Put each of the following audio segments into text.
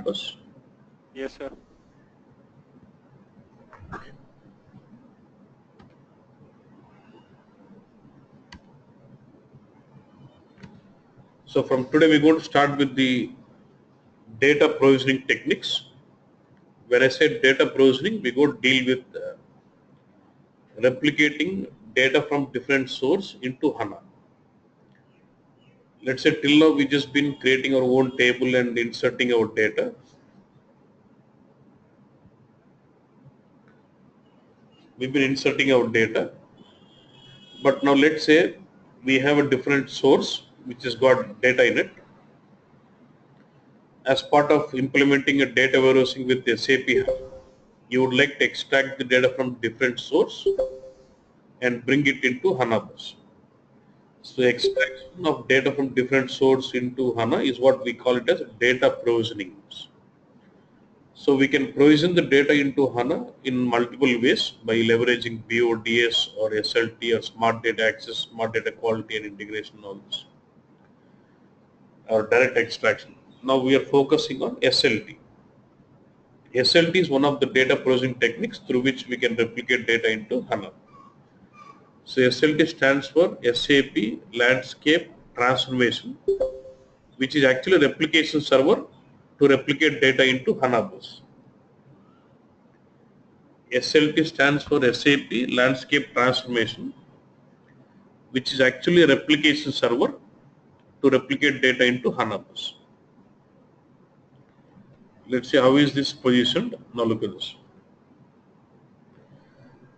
bus? Yes, sir. So from today we're going to start with the data provisioning techniques. When I say data provisioning, we go deal with replicating data from different source into HANA. Let's say till now we just been creating our own table and inserting our data. We've been inserting our data, but now let's say we have a different source which has got data in it. As part of implementing a data warehousing with SAP, you would like to extract the data from different source and bring it into HANA bus. So extraction of data from different source into HANA is what we call it as data provisioning. So we can provision the data into HANA in multiple ways by leveraging BODS or SLT or smart data access, smart data quality and integration, all this, or direct extraction. Now we are focusing on SLT. SLT is one of the data processing techniques through which we can replicate data into HANA. So SLT stands for SAP Landscape Transformation, which is actually a replication server to replicate data into HANA bus. SLT stands for SAP Landscape Transformation, which is actually a replication server to replicate data into HANA bus. Let's see how is this positioned. Now look at this.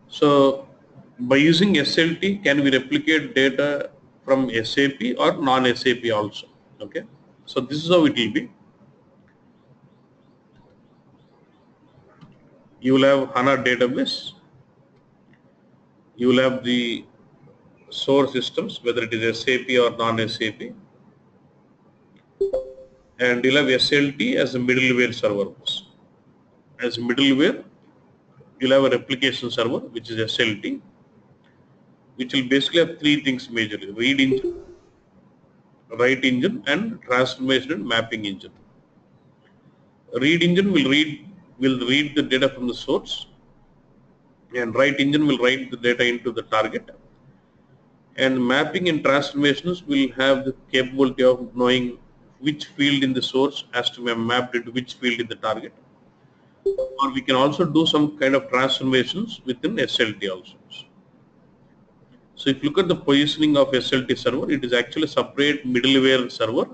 So by using SLT, can we replicate data from SAP or non-SAP also? Okay. So this is how it will be. You will have HANA database. You will have the source systems, whether it is SAP or non-SAP. And you'll have SLT as a middleware server. As middleware, you'll have a replication server, which is SLT, which will basically have three things majorly: read engine, write engine, and transformation and mapping engine. Read engine will read the data from the source, and write engine will write the data into the target. And mapping and transformations will have the capability of knowing which field in the source has to be mapped into which field in the target. Or we can also do some kind of transformations within SLT also. So if you look at the positioning of SLT server, it is actually a separate middleware server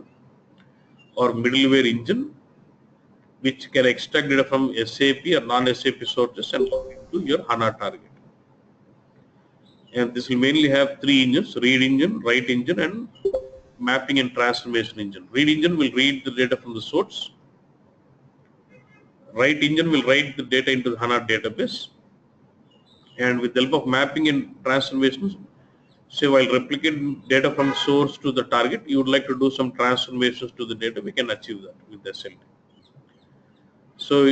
or middleware engine which can extract data from SAP or non-SAP sources and load into your HANA target. And this will mainly have three engines: read engine, write engine, and mapping and transformation engine. Read engine will read the data from the source. Write engine will write the data into the HANA database. And with the help of mapping and transformations, say while replicating data from source to the target, you would like to do some transformations to the data, we can achieve that with SLT. So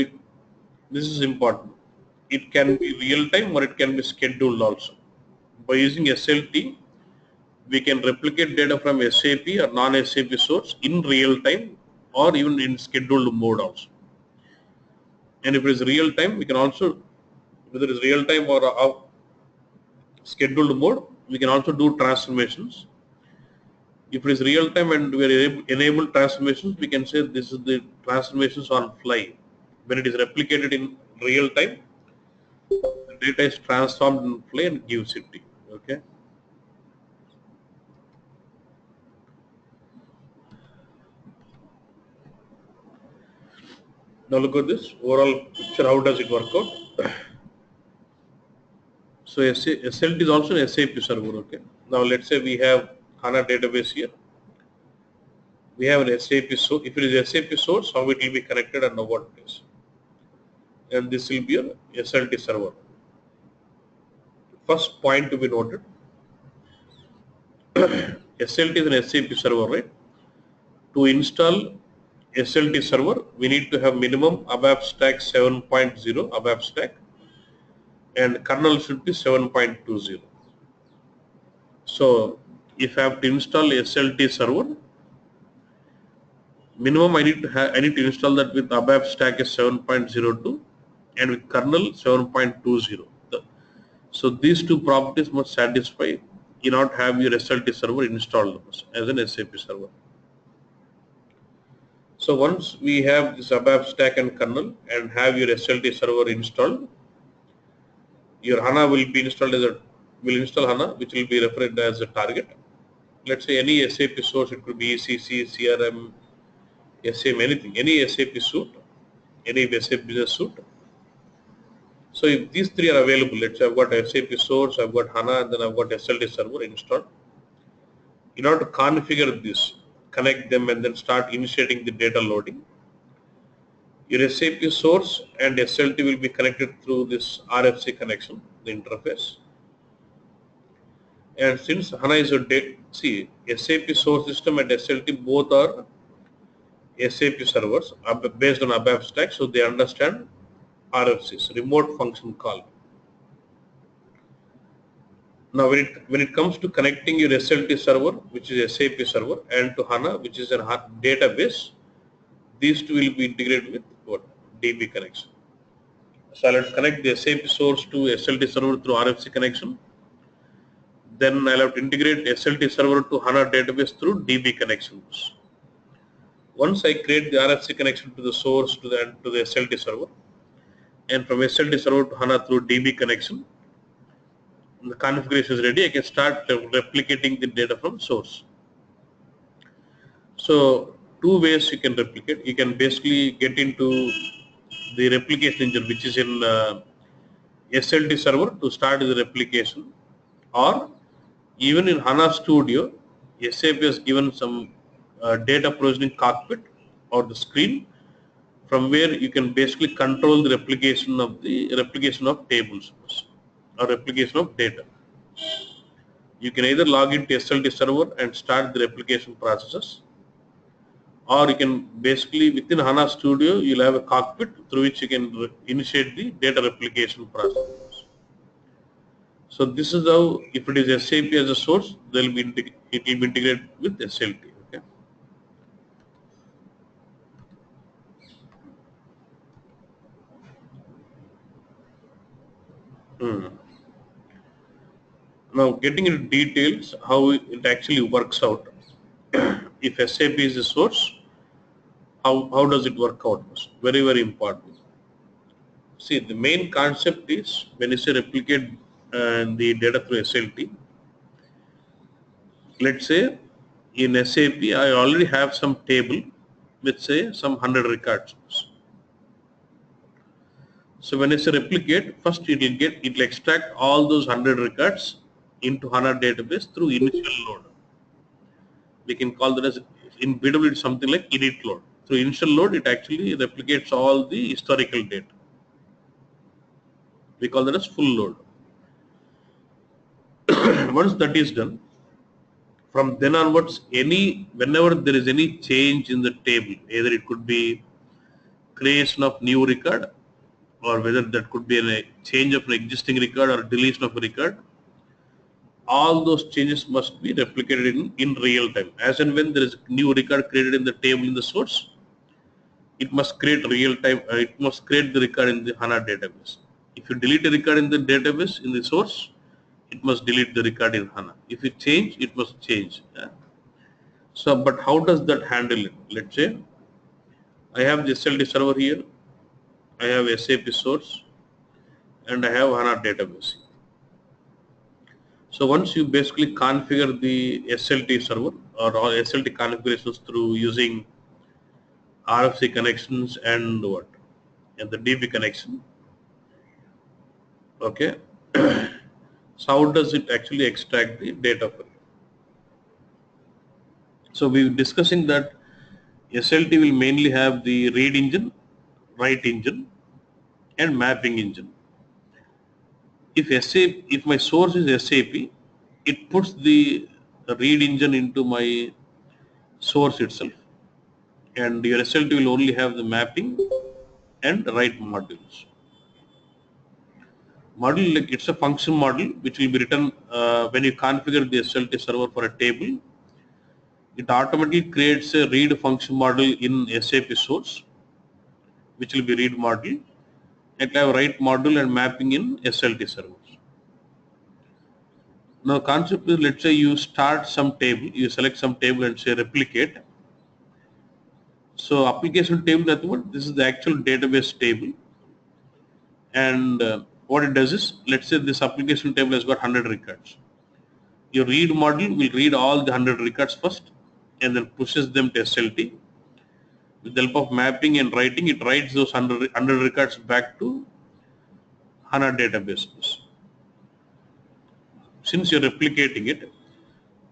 this is important. It can be real time or it can be scheduled also. By using SLT, we can replicate data from SAP or non-SAP source in real time or even in scheduled mode also. And if it is real time, we can also, whether it is real time or scheduled mode, we can also do transformations. If it is real time and we are enable transformations, we can say this is the transformations on fly. When it is replicated in real time, the data is transformed in fly and gives it to you. Okay. Now look at this overall picture. How does it work out? So SLT is also an SAP server. Okay. Now let's say we have HANA database here. We have an SAP source. If it is SAP source, how it will be connected and know what it is. And this will be a SLT server. First point to be noted: SLT is an SAP server, right? To install SLT server, we need to have minimum ABAP stack 7.0 ABAP stack, and kernel should be 7.20. So if I have to install SLT server, minimum I need to install that with ABAP stack is 7.02 and with kernel 7.20. So these two properties must satisfy in order to have your SLT server installed as an SAP server. So once we have this ABAP stack and kernel and have your SLT server installed, your HANA will be installed will install HANA, which will be referred as a target. Let's say any SAP source, it could be ECC, CRM, SM, anything, any SAP suite, any SAP business suite. So if these three are available, let's say I've got SAP source, I've got HANA, and then I've got SLT server installed. In order to configure this, connect them and then start initiating the data loading, your SAP source and SLT will be connected through this RFC connection, the interface. And since HANA is SAP source system and SLT both are SAP servers based on ABAP stack, so they understand RFCs, remote function call. Now when it comes to connecting your SLT server, which is SAP server, and to HANA, which is a database, these two will be integrated with what? DB connection. So I'll connect the SAP source to SLT server through RFC connection. Then I'll have to integrate SLT server to HANA database through DB connections. Once I create the RFC connection to the source to the SLT server, and from SLT server to HANA through DB connection, the configuration is ready, I can start replicating the data from source. So two ways you can replicate. You can basically get into the replication engine, which is in SLT server to start the replication, or even in HANA Studio, SAP has given some data provisioning cockpit or the screen from where you can basically control the replication of tables or replication of data. You can either log into SLT server and start the replication processes, or you can basically within HANA Studio you'll have a cockpit through which you can initiate the data replication process. So this is how, if it is SAP as a source, it will be integrated with SLT. Okay. Now getting into details how it actually works out. If SAP is a source, how does it work out? Very, very important. See, the main concept is when you say replicate the data through SLT, let's say in SAP I already have some table with say some 100 records. So when I say replicate, first it will extract all those 100 records into HANA database through initial load. We can call that as, in BW it's something like init load. Through initial load it actually replicates all the historical data. We call that as full load. Once that is done, from then onwards, whenever there is any change in the table, either it could be creation of new record, or whether that could be a change of an existing record or deletion of a record, all those changes must be replicated in real time. As and when there is a new record created in the table in the source, it must create real time. It must create the record in the HANA database. If you delete a record in the database in the source, it must delete the record in HANA. If it change, it must change. Yeah? So, but how does that handle it? Let's say I have the SLT server here, I have SAP source, and I have HANA database. So once you basically configure the SLT server or SLT configurations through using RFC connections and the DB connection, okay. So how does it actually extract the data for you? So we're discussing that SLT will mainly have the read engine, write engine, and mapping engine. If my source is SAP, it puts the read engine into my source itself, and your SLT will only have the mapping and write modules. Module, like it's a function model which will be written when you configure the SLT server for a table. it automatically creates a read function model in SAP source, which will be read model. It will have write module and mapping in SLT servers. Now concept is, let's say you start some table, you select some table and say replicate. So application table, this is the actual database table, and what it does is, let's say this application table has got 100 records. Your read module will read all the 100 records first and then pushes them to SLT. With the help of mapping and writing, it writes those 100 records back to HANA databases. Since you're replicating it,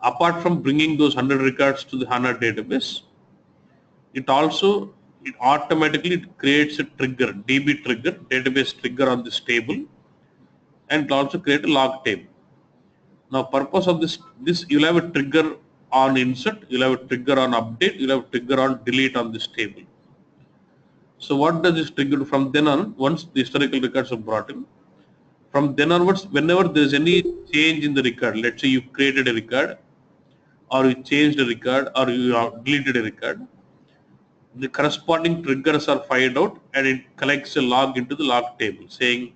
apart from bringing those 100 records to the HANA database, it automatically creates a trigger, DB trigger, database trigger on this table, and it also create a log table. Now purpose of this you'll have a trigger on insert, you'll have a trigger on update, you'll have a trigger on delete on this table. So what does this trigger do? From then on, once the historical records are brought in, from then onwards, whenever there is any change in the record, let's say you created a record, or you changed a record, or you deleted a record, the corresponding triggers are fired out and it collects a log into the log table saying,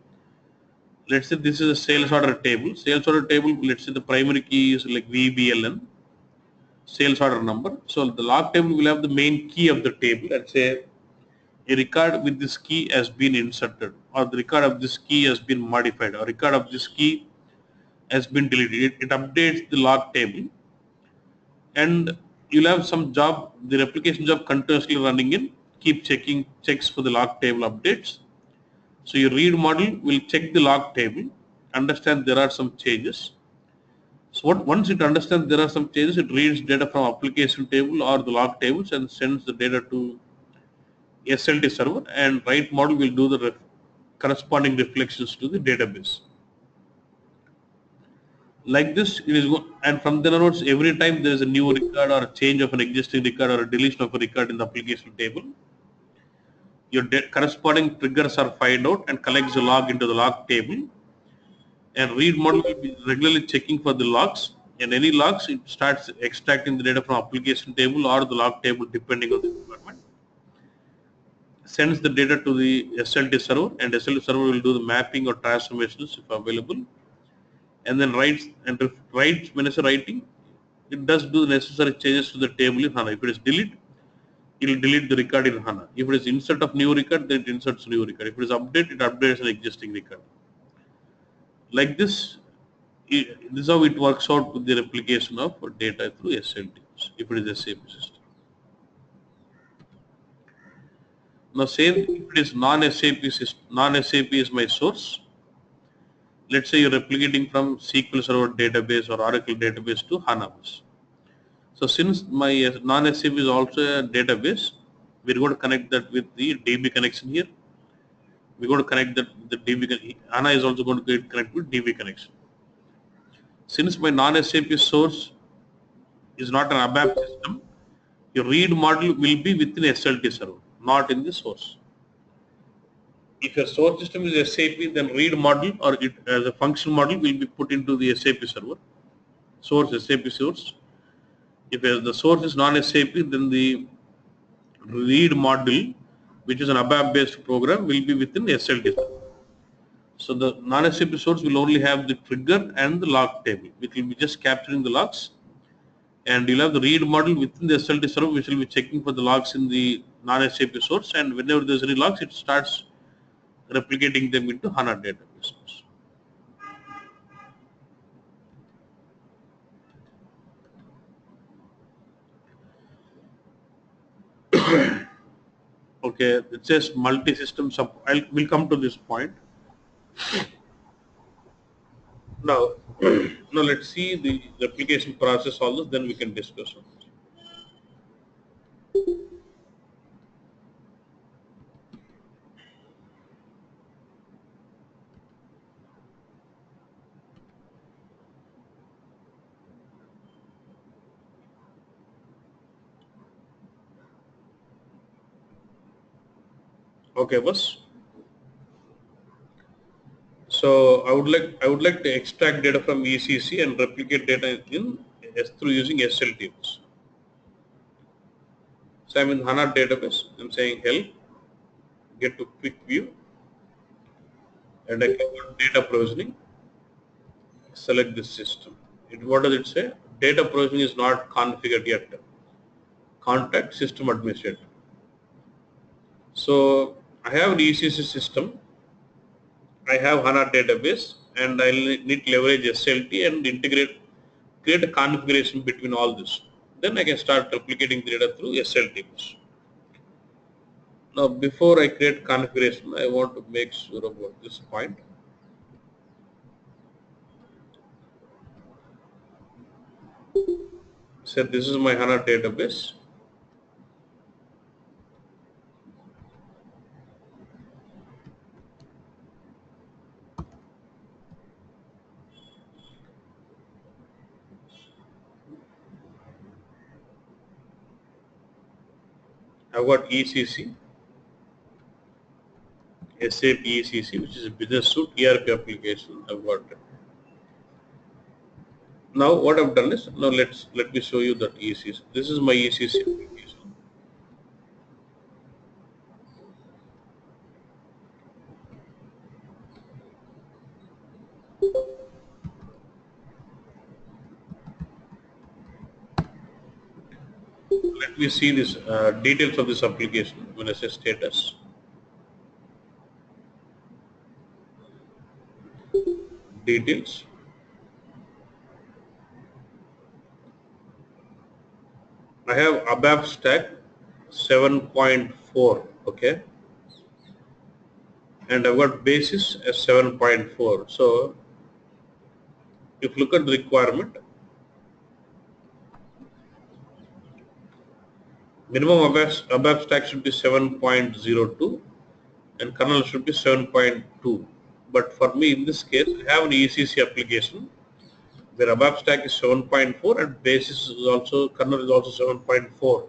let's say this is a sales order table. Sales order table, let's say the primary key is like VBLN, sales order number. So the log table will have the main key of the table and say a record with this key has been inserted, or the record of this key has been modified, or record of this key has been deleted. It updates the log table, and you'll have some job, the replication job continuously running in, keep checks for the log table updates. So your read model will check the log table, understand there are some changes. So once it understands there are some changes, it reads data from application table or the log tables and sends the data to SLT server, and write model will do the corresponding reflections to the database. Like this, it is and from then onwards, every time there is a new record or a change of an existing record or a deletion of a record in the application table, your corresponding triggers are fired out and collects the log into the log table, and read model will be regularly checking for the logs, and any logs, it starts extracting the data from application table or the log table depending on the requirement, sends the data to the SLT server, and SLT server will do the mapping or transformations if available, and then writes, when it's writing, it does do the necessary changes to the table in HANA. If it is delete, it will delete the record in HANA. If it is insert of new record, then it inserts new record. If it is update, it updates an existing record. Like this, this is how it works out with the replication of data through SLT, if it is a SAP system. Now say if it is non-SAP system, non-SAP is my source. Let's say you're replicating from SQL Server database or Oracle database to HANA bus. So since my non-SAP is also a database, we're going to connect that with the DB connection here. We're going to connect that with the DB. HANA is also going to connect with DB connection. Since my non-SAP source is not an ABAP system, your read module will be within SLT server, not in the source. If your source system is SAP, then read module or it as a function module will be put into the SAP server, SAP source. If the source is non-SAP, then the read module, which is an ABAP based program, will be within SLT server. So the non-SAP source will only have the trigger and the log table, which will be just capturing the logs, and you'll have the read module within the SLT server, which will be checking for the logs in the non-SAP source, and whenever there's any logs, it starts replicating them into HANA databases. Okay, it says multi-system support. We'll come to this point. Now, now let's see the replication process, all this, then we can discuss on it. Okay, boss. So I would like to extract data from ECC and replicate data in through using SLT. So I'm in HANA database. I'm saying help, get to quick view, and I click on data provisioning, select this system. What does it say? Data provisioning is not configured yet. Contact system administrator. So I have an ECC system, I have HANA database, and I need to leverage SLT and create a configuration between all this. Then I can start replicating the data through SLT bus. Now before I create configuration, I want to make sure about this point. So this is my HANA database. I've got ECC, SAP ECC, which is a business suite ERP application. I've got it. Now what I've done is, now let me show you that ECC. This is my ECC application. Let me see this details of this application. When I say status, details, I have ABAP stack 7.4, okay, and I've got basis as 7.4. So if you look at the requirement, minimum ABAP stack should be 7.02 and kernel should be 7.2. But for me in this case, I have an ECC application where ABAP stack is 7.4 and basis is also, kernel is also 7.4.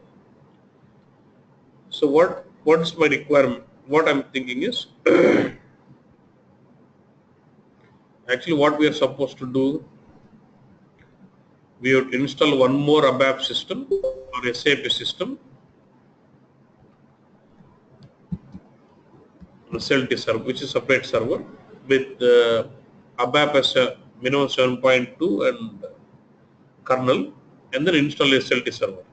So what is my requirement? What I'm thinking is, actually what we are supposed to do, we have to install one more ABAP system or SAP system, SLT server, which is separate server with ABAP as a minimum 7.2 and kernel, and then install SLT server.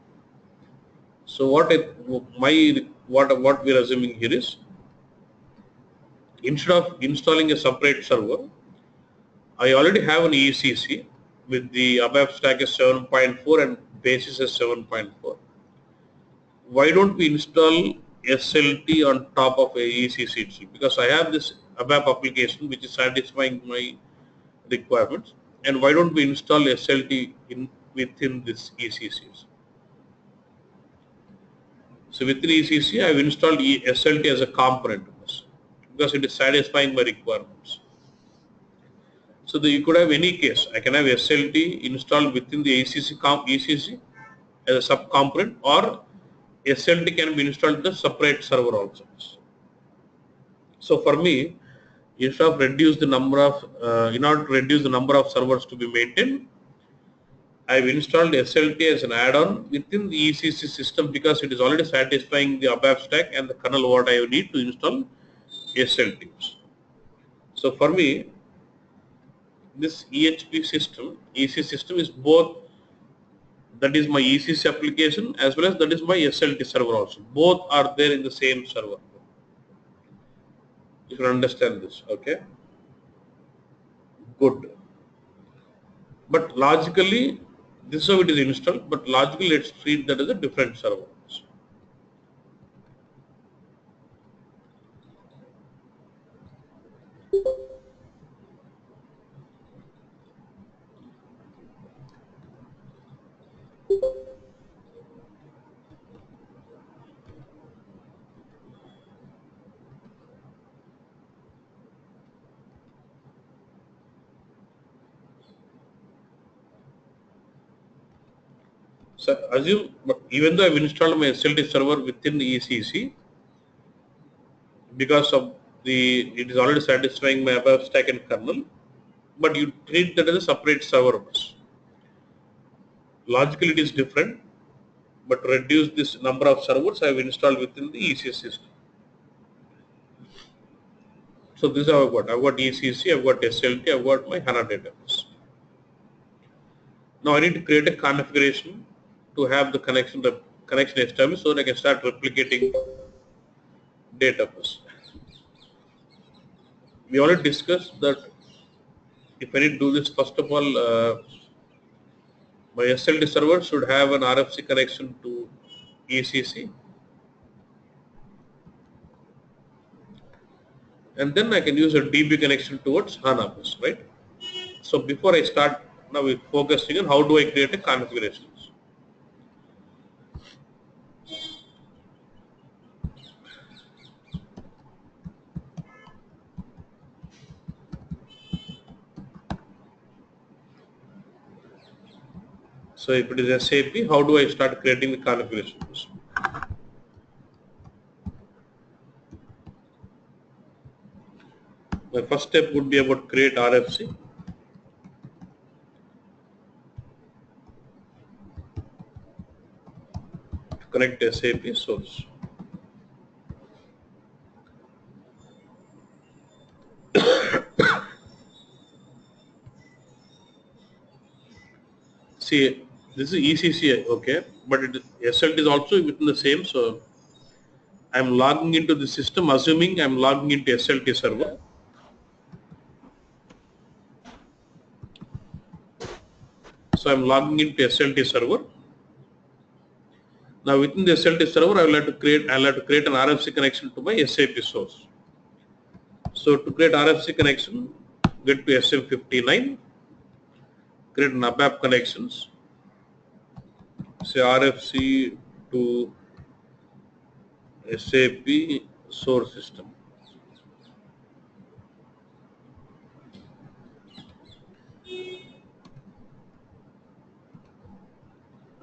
So what we are assuming here is, instead of installing a separate server, I already have an ECC with the ABAP stack is 7.4 and basis is 7.4. Why don't we install SLT on top of a ECC itself? Because I have this ABAP application which is satisfying my requirements, and why don't we install SLT within this ECCs? So within ECC, I have installed SLT as a component because it is satisfying my requirements. So you could have any case. I can have SLT installed within the ECC as a sub-component, or SLT can be installed in the separate server also. So for me, instead of reduce the number of, in order to reduce the number of servers to be maintained, I've installed SLT as an add-on within the ECC system because it is already satisfying the ABAP stack and the kernel what I need to install SLTs. So for me, this EHP system, ECC system is both, that is my ECC application as well as that is my SLT server also. Both are there in the same server. You can understand this, okay? Good. But logically, this is how it is installed, but logically let's treat that as a different server. So assume, even though I've installed my SLT server within the ECC, because of it is already satisfying my ABAP stack and kernel, but you treat that as a separate server bus. Logically it is different, but to reduce this number of servers I have installed within the ECS system. So this is how I've got. I've got ECC, I've got SLT, I've got my HANA database. Now I need to create a configuration to have the connection established so that I can start replicating database. We already discussed that if I need to do this, first of all, my SLT server should have an RFC connection to ECC, and then I can use a DB connection towards HANA bus, right? So before I start, now we're focusing on how do I create a configuration. So if it is SAP, how do I start creating the configurations? My first step would be about create RFC. To connect SAP source. See, this is ECC, okay, but SLT is also within the same. So I'm logging into the system, assuming I'm logging into SLT server. So I'm logging into SLT server. Now within the SLT server, I'll have to create an RFC connection to my SAP source. So to create RFC connection, get to SM59, create an ABAP connections. Say RFC to SAP source system.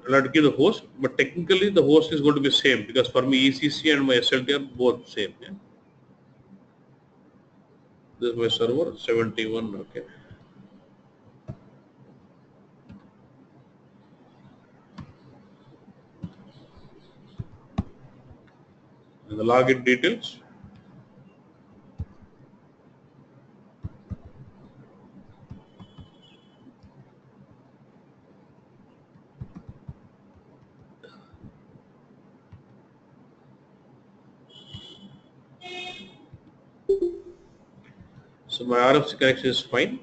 I'll have to give the host, but technically the host is going to be same because for me ECC and my SLT are both same. Yeah? This is my server 71. Okay. And the login details. So my RFC connection is fine.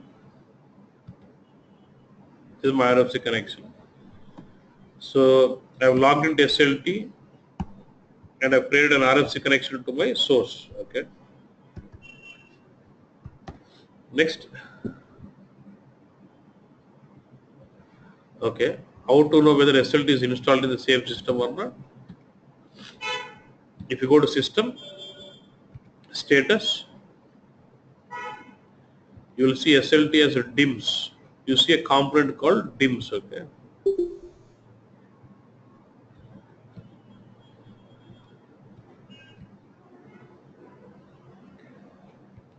This is my RFC connection. So I've logged into SLT and I've created an RFC connection to my source. Okay. Next. Okay. How to know whether SLT is installed in the same system or not? If you go to system, status, you will see SLT as a DIMS. You see a component called DIMS. Okay.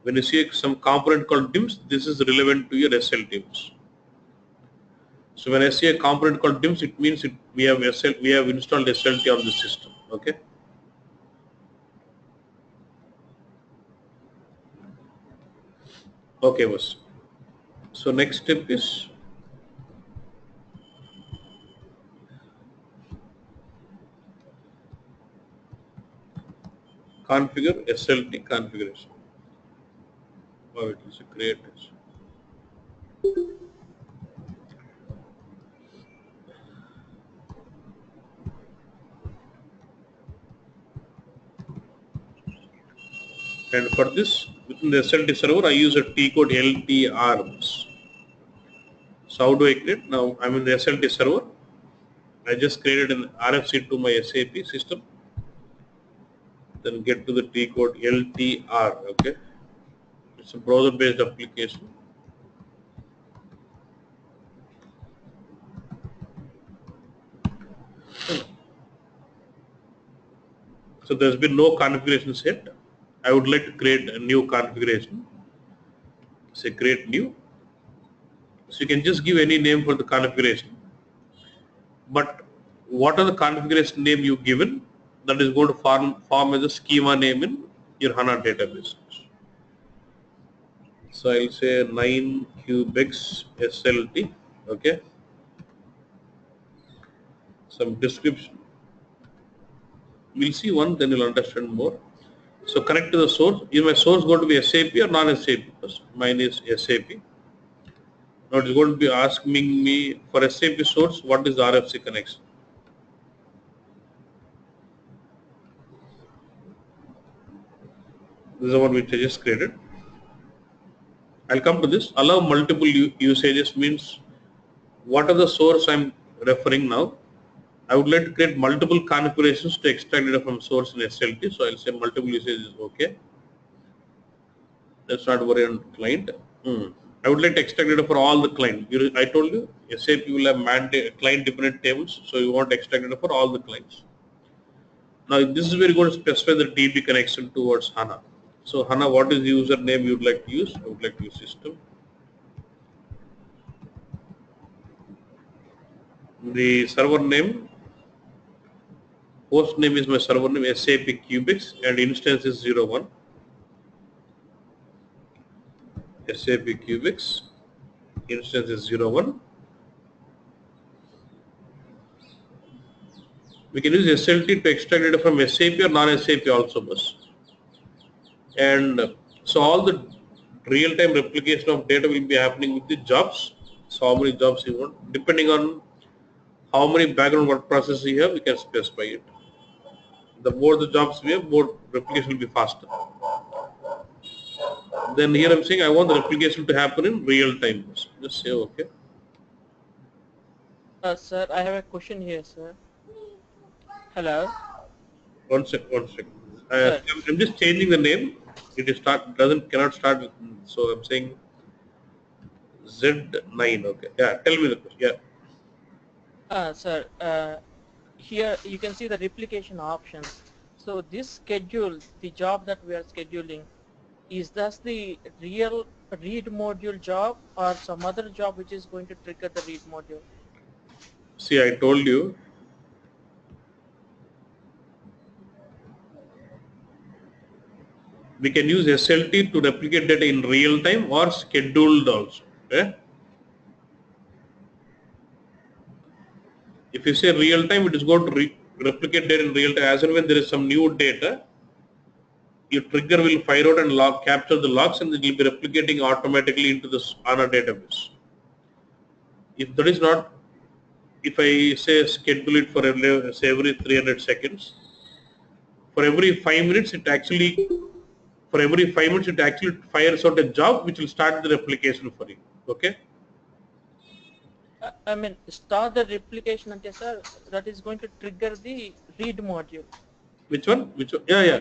When you see some component called DIMS, this is relevant to your SLTs. So when I see a component called DIMS, it means we have installed SLT on the system. Okay. Okay, boss. So next step is configure SLT configuration. Or it is create this. And for this, within the SLT server, I use a T code LTR. So how do I create? Now I'm in the SLT server. I just created an RFC to my SAP system. Then get to the T code LTR. Okay. It's a browser-based application. So there's been no configuration set. I would like to create a new configuration. Say create new. So you can just give any name for the configuration. But what are the configuration name you given, that is going to form as a schema name in your HANA database. So I'll say 9 cubics SLT, okay, some description. We'll see one, then you'll understand more. So connect to the source. Is my source going to be SAP or non-SAP? Mine is SAP. Now it is going to be asking me for SAP source, what is the RFC connection? This is the one which I just created. I'll come to this. Allow multiple usages means what are the source I'm referring now. I would like to create multiple configurations to extract data from source in SLT. So I'll say multiple usages, okay. Let's not worry on client. I would like to extract data for all the client. I told you SAP will have client dependent tables, so you want to extract data for all the clients. Now this is where you're going to specify the DB connection towards HANA. So HANA, what is the username you would like to use? I would like to use system. The server name, host name is my server name SAP Cubics, and instance is 01. SAP Cubics, instance is 01. We can use SLT to extract data from SAP or non-SAP also, and so all the real-time replication of data will be happening with the jobs. So how many jobs you want, depending on how many background work processes you have, we can specify it. The more the jobs we have, more replication will be faster. Then here I'm saying I want the replication to happen in real time. Just say okay. Sir, I have a question here, sir. Hello. One second. I'm just changing the name. It is cannot start with, so I'm saying Z9. Okay. Yeah. Tell me the question. Yeah. Sir, here you can see the replication options. So this schedule, the job that we are scheduling, is that the real read module job or some other job which is going to trigger the read module? See, I told you. We can use SLT to replicate data in real time or scheduled also. Okay? If you say real time, it is going to replicate data in real time. As and when there is some new data, your trigger will fire out and capture the logs, and it will be replicating automatically into this HANA database. If that is not, if I say schedule it for say every 300 seconds, for every 5 minutes it actually fires out a job which will start the replication for you. Okay. I mean, start the replication, okay, sir. That is going to trigger the read module. Which one? Yeah.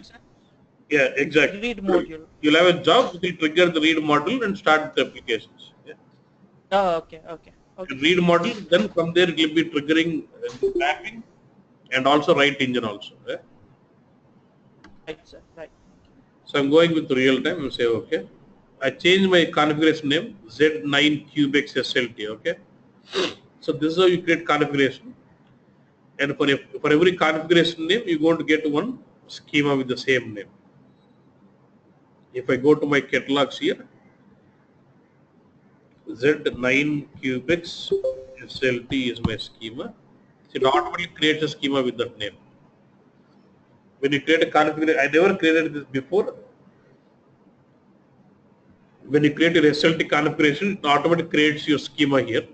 Yeah, exactly. Read module. You'll have a job which will trigger the read module and start the applications. Yeah. Oh, okay. Read module, then from there it will be triggering mapping and also write engine also. Yeah. Right, sir. Right. So I'm going with real time and say okay. I change my configuration name Z9 Cubex SLT. Okay. So this is how you create configuration. And for every configuration name, you're going to get one schema with the same name. If I go to my catalogs here, Z9 Cubics SLT is my schema. It automatically creates a schema with that name. When you create a configuration, I never created this before. When you create your SLT configuration, it automatically creates your schema here.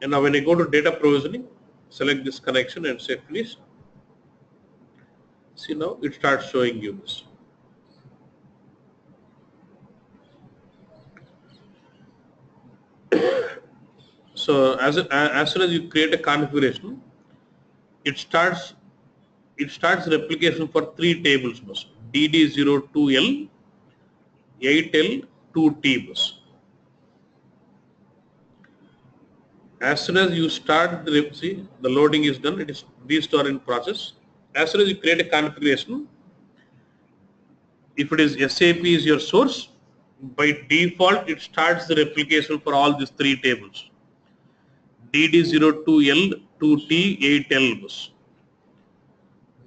And now when I go to data provisioning, select this connection and say finish. See, now it starts showing you this. So as soon as you create a configuration, it starts replication for 3 tables bus: DD02L, 8L, 2T bus. As soon as you start the loading is done, it is restore in process. As soon as you create a configuration, if it is SAP is your source, by default it starts the replication for all these 3 tables. DD02L 2T8L bus.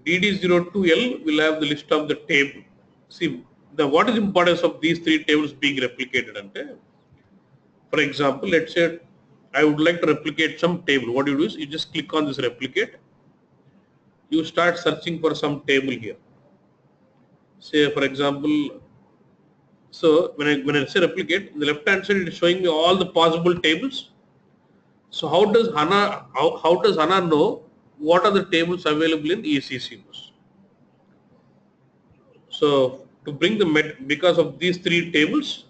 DD02L will have the list of the table. See, what is the importance of these three tables being replicated? For example, let's say I would like to replicate some table. What you do is you just click on this replicate. You start searching for some table here. Say for example, so when I say replicate, in the left hand side it is showing me all the possible tables. So how does HANA know what are the tables available in ECC? So to bring the because of these three tables,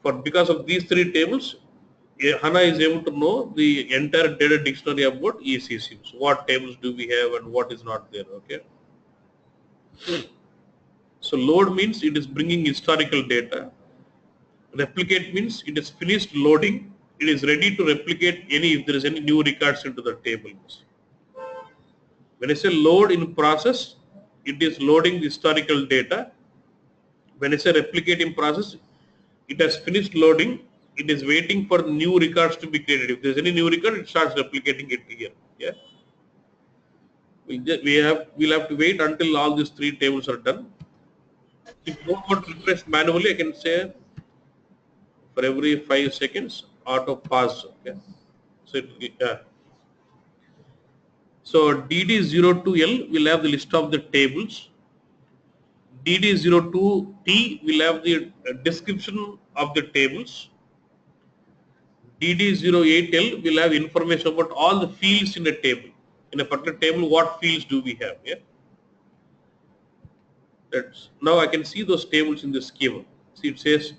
HANA is able to know the entire data dictionary about ECC. So what tables do we have and what is not there? Okay. So load means it is bringing historical data. Replicate means it is finished loading. It is ready to replicate if there is any new records into the table. When I say load in process, it is loading the historical data. When I say replicate in process, it has finished loading. It is waiting for new records to be created. If there is any new record, it starts replicating it here. Yeah. We'll have to wait until all these three tables are done. If you don't want to refresh manually, I can say for every 5 seconds auto pause. Okay. So so DD02L will have the list of the tables. DD02T will have the description of the tables. DD08L will have information about all the fields in a table. In a particular table, what fields do we have? Yeah. Now I can see those tables in the schema. See, it says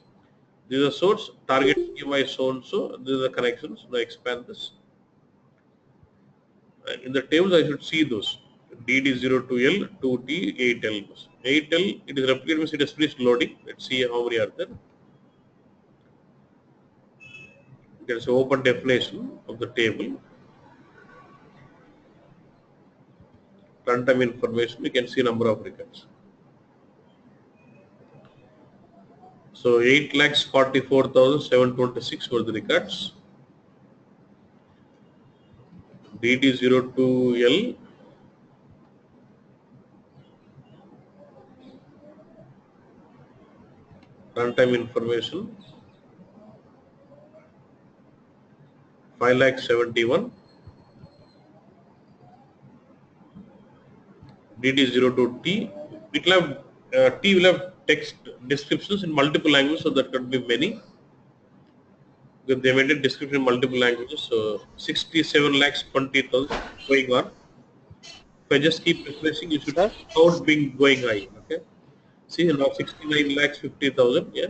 this is a source, target schema is so and so, these are the connections. Now expand this. In the tables, I should see those DD02L, 2T, 8L. 8L, it is replicated means it is finished loading. Let's see how many are there. There is an open definition of the table. Runtime information, you can see number of records. So 8,44,726 were the records. DD02L, runtime information 5,71,000. DD02T, it will have T will have text descriptions in multiple languages, so that could be many. Because they made a description in multiple languages, so 67,20,000 going on. If I just keep refreshing, you should count being going high. Okay. See now 69,50,000. Yeah.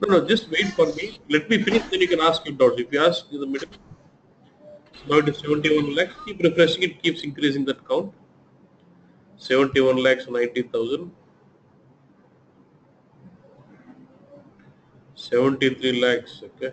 No, just wait for me. Let me finish, then you can ask your doubts. If you ask in the middle, now it is 71 lakhs. Keep refreshing, it keeps increasing that count. 71,90,000. 73 lakhs. Okay.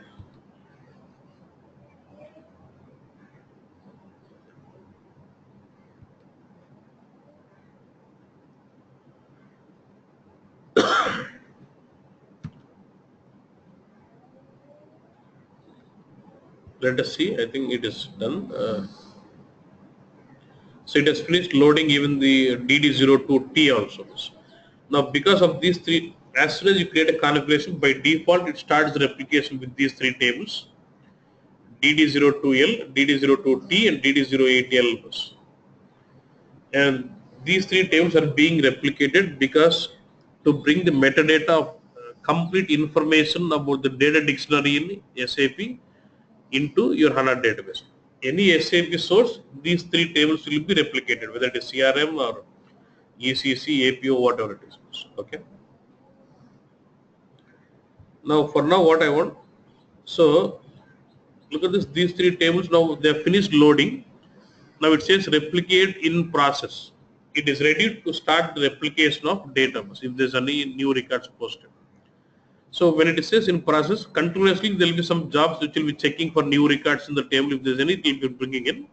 Let us see. I think it is done. So it has finished loading even the DD02T also. Now because of these three, as soon as you create a configuration, by default it starts the replication with these three tables: DD02L, DD02T and DD08L. And these three tables are being replicated because to bring the metadata of complete information about the data dictionary in SAP into your HANA database. Any SAP source, these three tables will be replicated, whether it is CRM or ECC, APO, whatever it is. Okay. Now, for now, what I want, so look at this. These three tables now they have finished loading. Now it says replicate in process. It is ready to start the replication of data if there's any new records posted. So when it says in process, continuously there will be some jobs which will be checking for new records in the table. If there's anything it will be bringing in,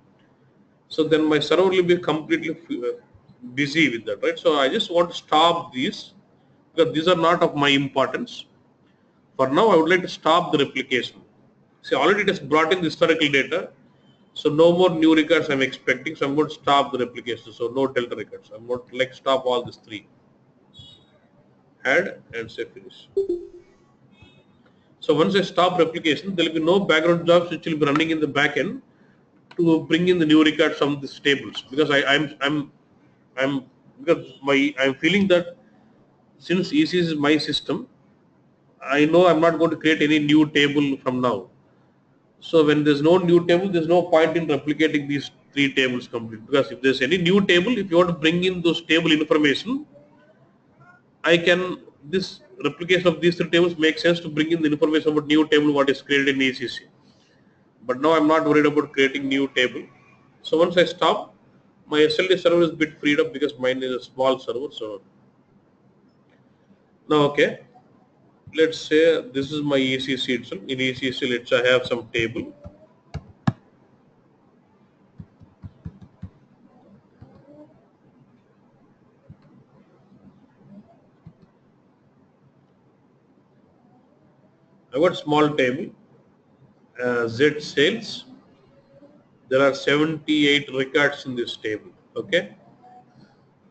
so then my server will be completely busy with that, right? So I just want to stop these because these are not of my importance. For now, I would like to stop the replication. See, already it has brought in the historical data. So no more new records I'm expecting. So I'm going to stop the replication. So no delta records. I'm going to like stop all these three. Add and say finish. So once I stop replication, there will be no background jobs which will be running in the backend to bring in the new records from these tables, because I'm because I'm feeling that since EC is my system, I know I'm not going to create any new table from now. So when there's no new table, there's no point in replicating these three tables completely, because if there's any new table, if you want to bring in those table information, I can, this replication of these three tables makes sense to bring in the information about new table what is created in ECC. But now I'm not worried about creating new table. So once I stop, my SLT server is a bit freed up because mine is a small server. So now, okay, let's say this is my ECC itself. In ECC, let's say I have some table. I got small table, Z sales. There are 78 records in this table. Okay.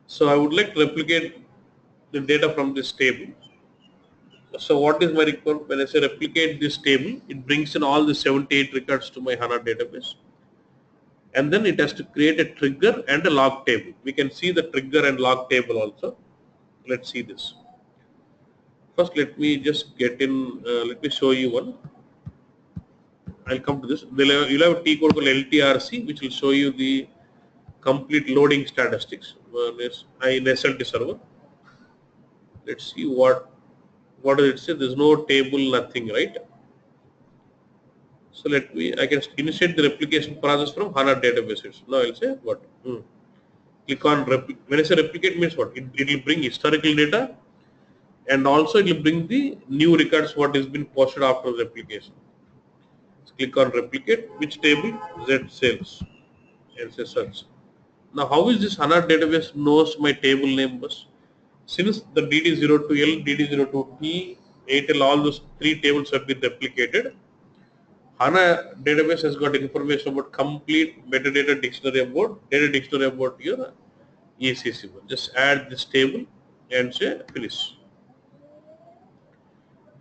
So I would like to replicate the data from this table. So what is my requirement? When I say replicate this table, it brings in all the 78 records to my HANA database. And then it has to create a trigger and a log table. We can see the trigger and log table also. Let's see this. First, let me just get in, let me show you one. I'll come to this. You'll have a T code called LTRC, which will show you the complete loading statistics in SLT server. Let's see what does it say. There's no table, nothing, right? So I can initiate the replication process from HANA databases. Now I'll say what? Click on when I say replicate means what? It will bring historical data, and also it will bring the new records what has been posted after the replication. So click on replicate, which table? Z sales, and say search. Now how is this HANA database knows my table name bus? Since the DD02L, DD02T, 8L, all those three tables have been replicated, HANA database has got information about complete metadata dictionary about your ECC. Just add this table and say finish.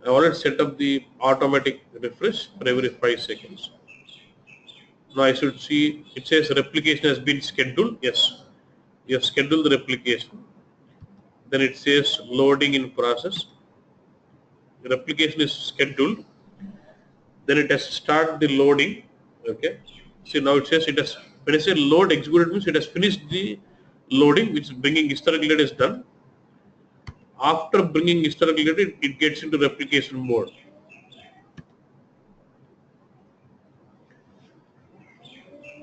I already set up the automatic refresh for every 5 seconds. Now I should see it says replication has been scheduled. Yes, you have scheduled the replication. Then it says loading in process. The replication is scheduled. Then it has to start the loading. Okay. See, now it says it has, when I say load executed means it has finished the loading, which is bringing historical data is done. After bringing historical data, it gets into replication mode.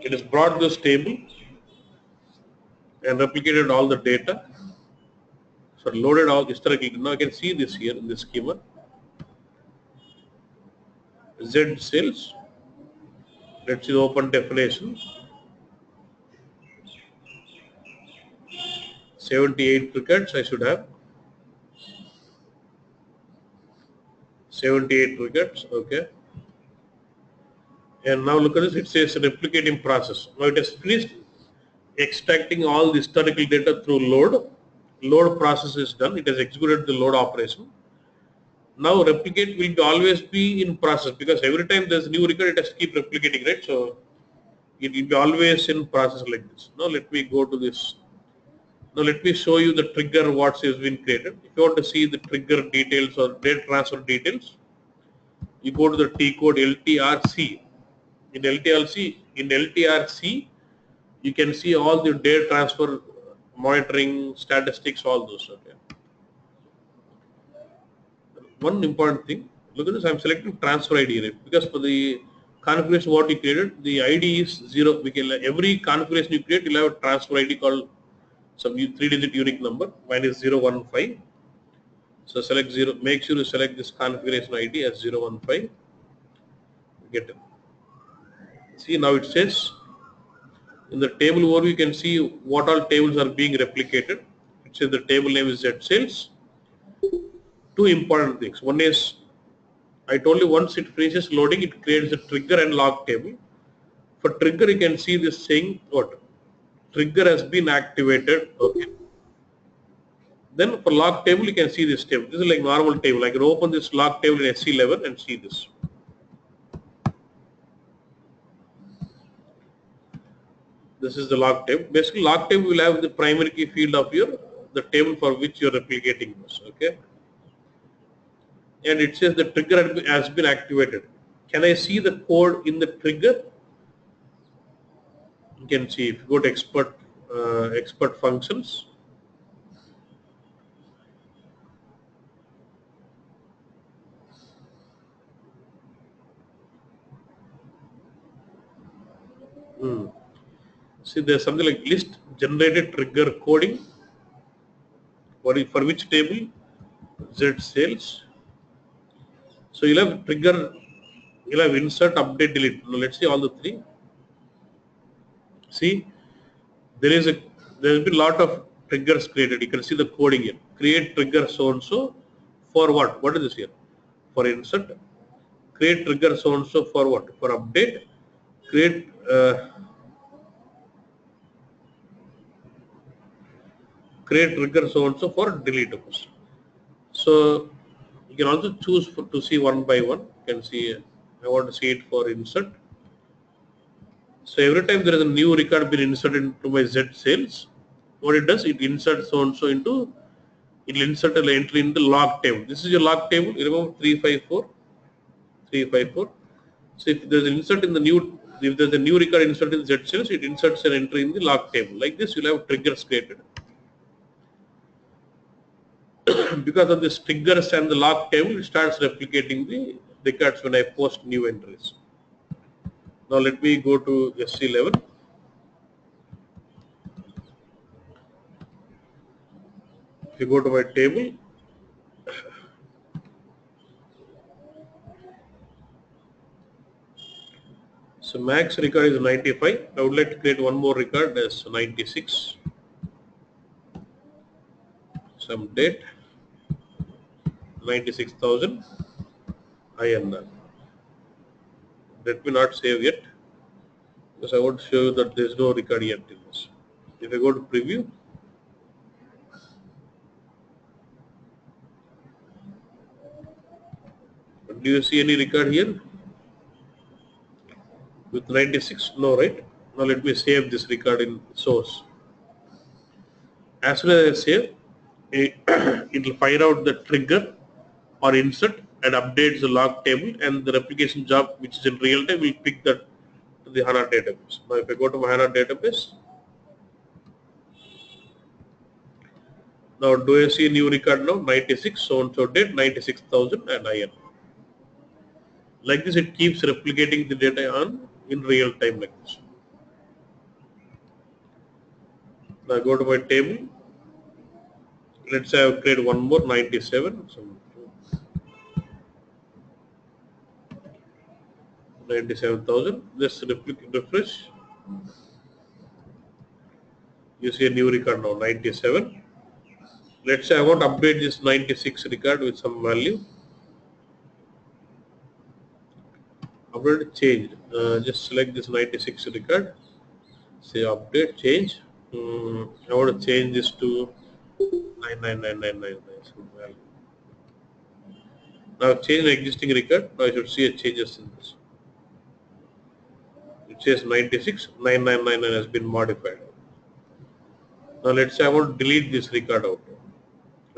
It has brought this table and replicated all the data. So loaded all historical data. Now I can see this here in the schema. Z sales. Let's see the open definition. 78 records I should have. 78 records. Okay. And now look at this. It says replicating process. Now it has finished extracting all the historical data through load. Load process is done. It has executed the load operation. Now replicate will always be in process, because every time there's a new record, it has to keep replicating, right? So it will be always in process like this. Now let me go to this. Now let me show you the trigger what has been created. If you want to see the trigger details or data transfer details, you go to the T code LTRC. In LTRC, you can see all the data transfer monitoring statistics, all those. Okay. One important thing, look at this, I'm selecting transfer ID, right? Because for the configuration what we created, the ID is 0. We can, every configuration you create, you'll have a transfer ID called some 3-digit unique number. Mine is 015. So select 0, make sure you select this configuration ID as 015. Get it. See, now it says in the table overview you can see what all tables are being replicated. It says the table name is Z sales. Two important things. One is I told you once it finishes loading, it creates a trigger and log table. For trigger, you can see this saying what? Trigger has been activated. Okay. Then for log table, you can see this table. This is like normal table. I can open this log table in SC11 and see this. This is the log table. Basically, log table will have the primary key field of the table for which you are replicating this. Okay. And it says the trigger has been activated. Can I see the code in the trigger? You can see if you go to expert functions. See, there's something like list generated trigger coding. For which table? Z sales. So you'll have trigger, you'll have insert, update, delete. Now let's see all the three. See, there has been a lot of triggers created. You can see the coding here. Create trigger so and so for what? What is this here? For insert. Create trigger so and so for what? For update. Create trigger so and so for delete. So you can also choose to see one by one. You can see I want to see it for insert. So every time there is a new record been inserted into my Z sales, what it does, it inserts so and so into, it will insert an entry in the log table. This is your log table. You remember 354. So if there's an insert in the new, if there's a new record inserted in Z sales, it inserts an entry in the log table. Like this, you'll have triggers created. Because of this triggers and the log table, it starts replicating the records when I post new entries. Now let me go to SC11. If you go to my table, so max record is 95. I would like to create one more record as 96. Some date 96,000 INR. Let me not save yet because I want to show you that there is no record yet in this. If I go to preview, do you see any record here with 96? No, right? Now let me save this record in source. As soon as I save, it will find out the trigger or insert and updates the log table, and the replication job, which is in real time, will pick that to the HANA database. Now if I go to my HANA database, now do I see a new record now? 96, so and so date, 96,000 and IN. Like this, it keeps replicating the data on in real time like this. Now I go to my table. Let's say I create one more 97. So 97,000. Just refresh. You see a new record now, 97. Let's say I want to update this 96 record with some value. Update change. Just select this 96 record. Say update change. I want to change this to 999999. Now change the existing record. Now I should see a changes in this. It says 96, 9999 has been modified. Now let's say I want to delete this record out.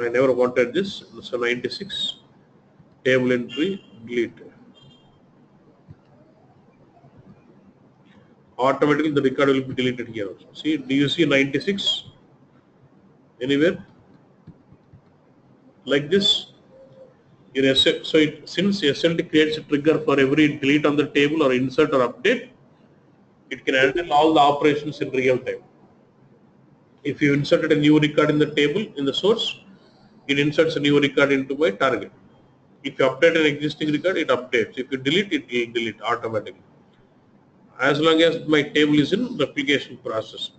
I never wanted this. So 96 table entry delete. Automatically the record will be deleted here also. See, do you see 96 anywhere? Like this. So since SLT creates a trigger for every delete on the table or insert or update, it can handle all the operations in real time. If you inserted a new record in the table in the source, it inserts a new record into my target. If you update an existing record, it updates. If you delete it, will delete automatically. As long as my table is in replication process.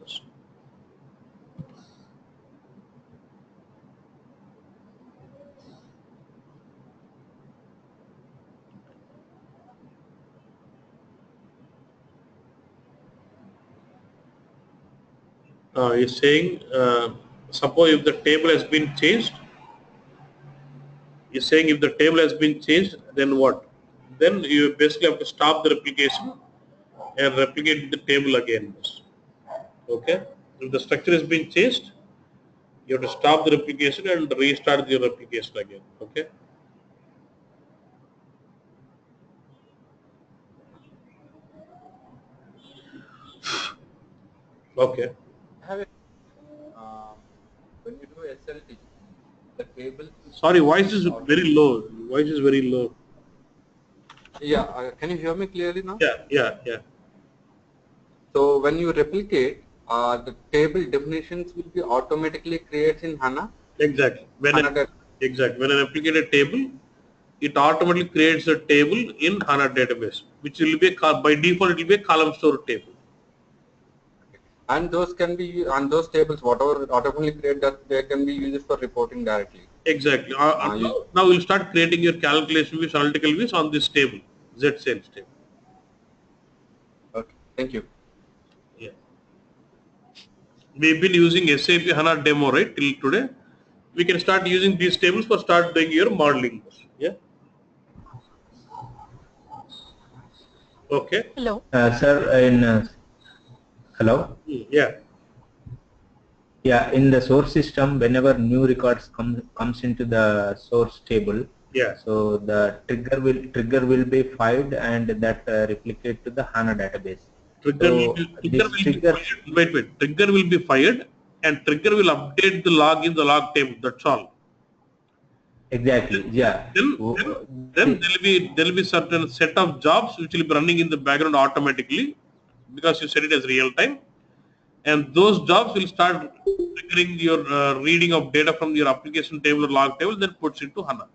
Is saying, suppose if the table has been changed, is saying if the table has been changed, then what? Then you basically have to stop the replication and replicate the table again. Okay? If the structure has been changed, you have to stop the replication and restart the replication again. Okay? Okay. Have a, when you do SLT, the table. Sorry, voice is very low. Voice is very low. Yeah, can you hear me clearly now? Yeah. So when you replicate, the table definitions will be automatically created in HANA. Exactly. When I replicate a table, it automatically creates a table in HANA database, which will be by default it will be a column store table. And those can be, and those tables, whatever automatically create, that they can be used for reporting directly. Exactly. Now we'll start creating your calculation views, analytical views on this table, Z sales table. Okay, thank you. Yeah. We've been using SAP HANA demo, right, till today. We can start using these tables for start doing your modeling. Yeah. Okay. Hello. Sir, hello. Yeah. Yeah, in the source system, whenever new records comes into the source table, Yeah. so the trigger will be fired and that replicate to the HANA database. Trigger will be, trigger will be fired and trigger will update the log in the log table. That's all. Exactly. Yeah. Then there will be certain set of jobs which will be running in the background automatically because you set it as real time, and those jobs will start triggering your reading of data from your application table or log table, then puts into HANA.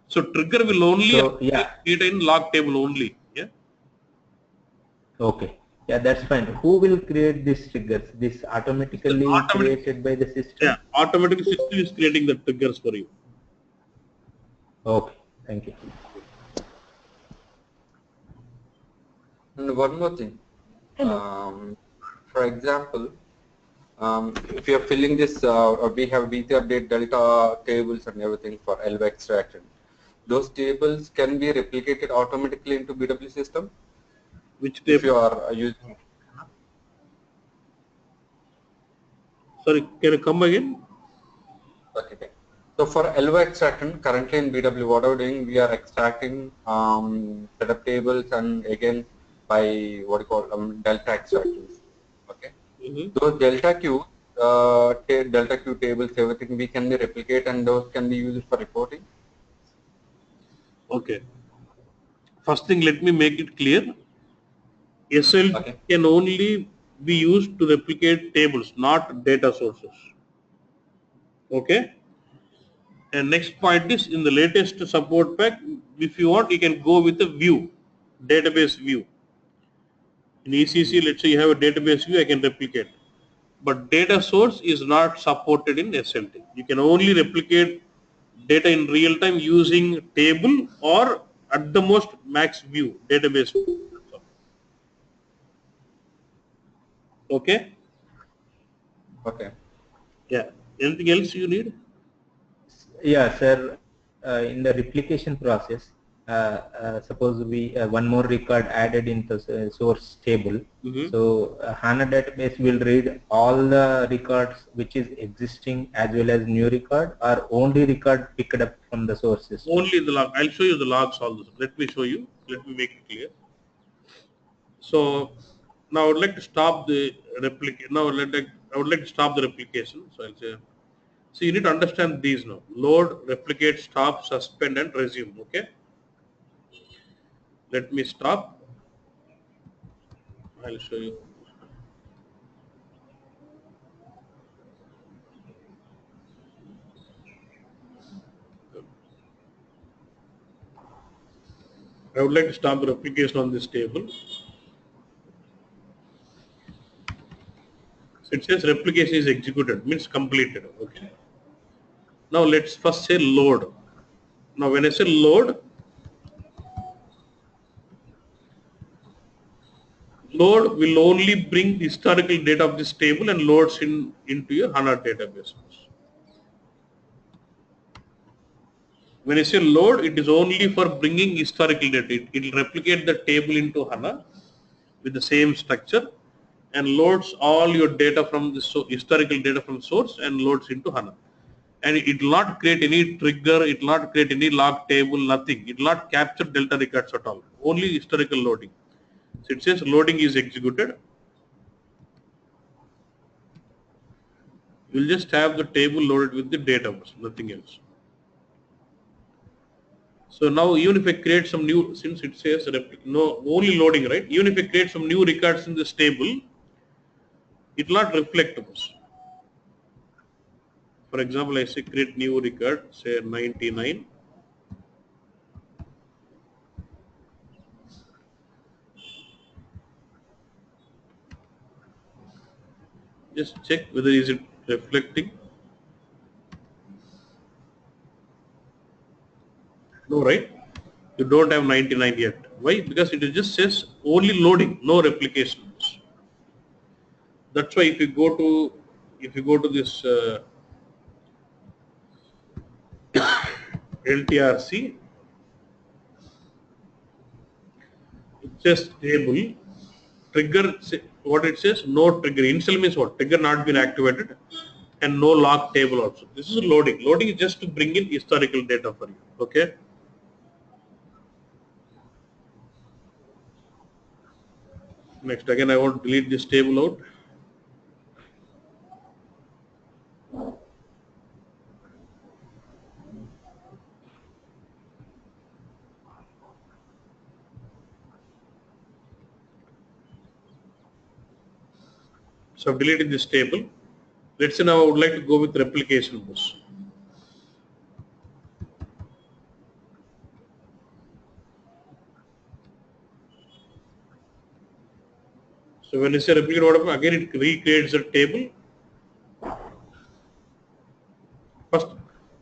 So trigger will only update data in log table only. Yeah. Okay. Yeah, that's fine. Who will create these triggers? This automatically created by the system? Yeah, automatically system is creating the triggers for you. Okay, thank you. And one more thing. For example, if you are filling this, we have BT update delta tables and everything for LV extraction. Those tables can be replicated automatically into BW system. Which table? If you are using. Sorry, can you come again? Okay. So for LV extraction, currently in BW, what we're doing, we are extracting setup tables and again by what you call delta extractions. Okay. Those delta Q tables, everything we can replicate and those can be used for reporting. Okay. First thing, let me make it clear. SLT can only be used to replicate tables, not data sources. Okay. And next point is, in the latest support pack, if you want, you can go with a view, database view. In ECC, let's say you have a database view, I can replicate. But data source is not supported in SLT. You can only replicate data in real time using table or at the most max view, database view. Okay? Okay. Yeah. Anything else you need? Yeah, sir. In the replication process, suppose we one more record added into the source table. So HANA database will read all the records which is existing as well as new record, or only record picked up from the source system? Only the log. I'll show you the logs also. Let me show you. Let me make it clear. So now I would like to stop the replication. Now I would like to stop the replication. So I'll say. So you need to understand these now. Load, replicate, stop, suspend, and resume. Okay. Let me stop. I'll show you. I would like to stop the replication on this table. So it says replication is executed, means completed. Okay. Now let's first say load. Now when I say load load will only bring the historical data of this table and loads into your HANA database. When I say load, it is only for bringing historical data. It will replicate the table into HANA with the same structure and loads all your data from the historical data from source and loads into HANA. And it will not create any trigger, it will not create any log table, nothing. It will not capture delta records at all, only historical loading. So it says loading is executed. You will just have the table loaded with the data, nothing else. So now even if I create some new, since it says no only loading, right? Even if I create some new records in this table, it will not reflect those. For example, I say create new record, say 99. Just check whether is it reflecting. No, right? You don't have 99 yet. Why? Because it just says only loading, no replications. That's why if you go to this LTRC, it says table trigger. What it says? No trigger. Initial means what? Trigger not been activated, and no log table also. This is loading. Loading is just to bring in historical data for you. Okay. Next, again, I want to delete this table out. So I've deleted this table. Let's say now I would like to go with replication bus. So when you say replicate, what happens? Again, it recreates a table. First,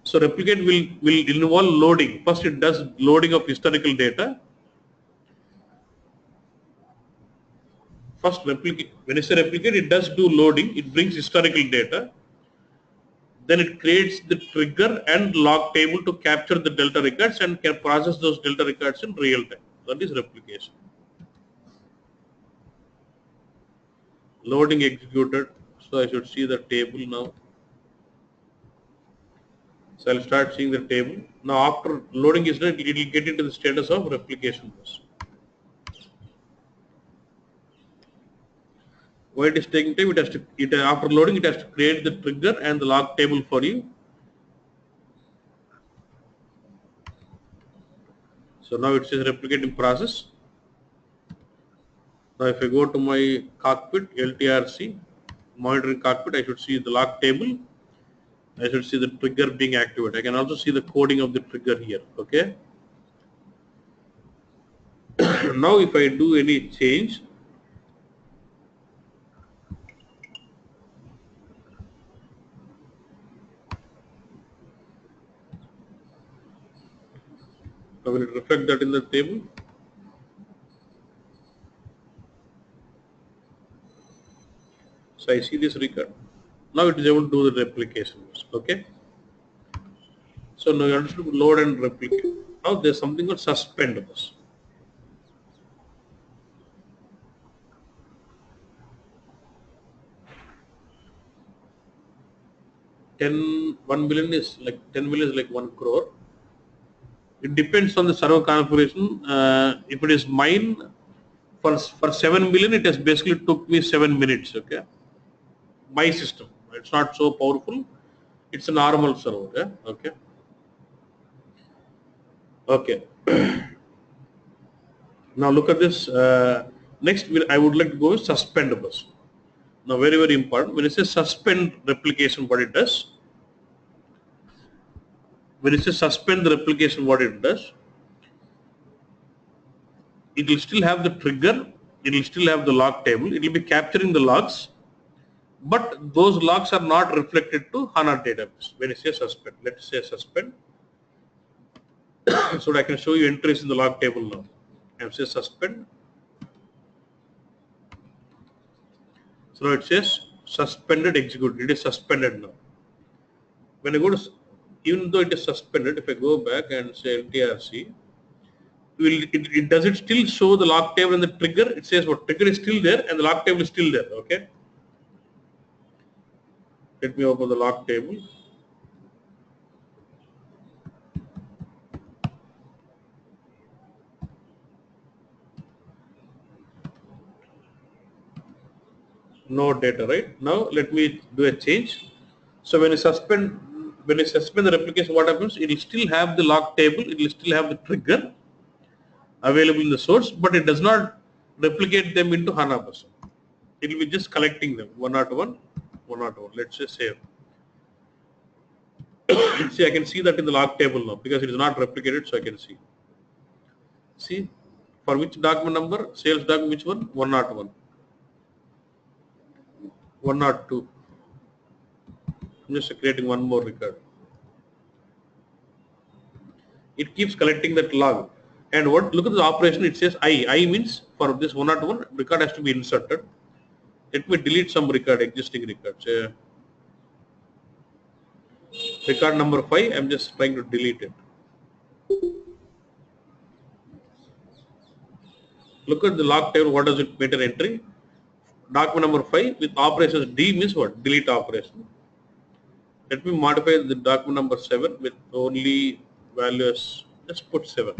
so replicate will involve loading. First, it does loading of historical data. First, replicate. When you say replicate, it does do loading. It brings historical data. Then it creates the trigger and log table to capture the delta records and can process those delta records in real time. That is replication. Loading executed. So I should see the table now. So I'll start seeing the table. Now after loading is done, it will get into the status of replication bus. Why it is taking time? After loading, it has to create the trigger and the log table for you. So now it says replicating process. Now if I go to my cockpit, LTRC, monitoring cockpit, I should see the log table. I should see the trigger being activated. I can also see the coding of the trigger here. Okay. Now if I do any change, I will reflect that in the table. So I see this record. Now it is able to do the replication. Okay. So now you understood load and replicate. Now there's something called suspend bus. $1 million is like 10 million is like 1 crore. It depends on the server configuration. If it is mine, for 7 million, it has basically took me 7 minutes. Okay, my system. It's not so powerful. It's a normal server. Yeah? Okay. Okay. Now look at this. Next, I would like to go with suspend bus. Now very, very important. When it says suspend replication, what it does? When it says suspend the replication, what it does? It will still have the trigger. It will still have the log table. It will be capturing the logs, but those logs are not reflected to HANA database. When it says suspend, let's say suspend. So that I can show you entries in the log table now. I say suspend. So now it says suspended execute. It is suspended now. When I go to, even though it is suspended, if I go back and say LTRC, does it still show the lock table and the trigger? It says what trigger is still there and the lock table is still there. Okay. Let me open the lock table. No data, right? Now let me do a change. So when you suspend the replication, what happens? It will still have the lock table, it will still have the trigger available in the source, but it does not replicate them into HANA bus. It will be just collecting them one at one. Let's just save. See, I can see that in the log table now because it is not replicated, so I can see. See, for which document number? Sales document, which one? 101. 102. I'm just creating one more record. It keeps collecting that log. And what? Look at the operation. It says I. I means for this 101 record has to be inserted. Let me delete some record, existing records. Record number 5. I'm just trying to delete it. Look at the log table. What does it maintain entry? Document number 5 with operations D means what? Delete operation. Let me modify the document number 7 with only values. Just put 7.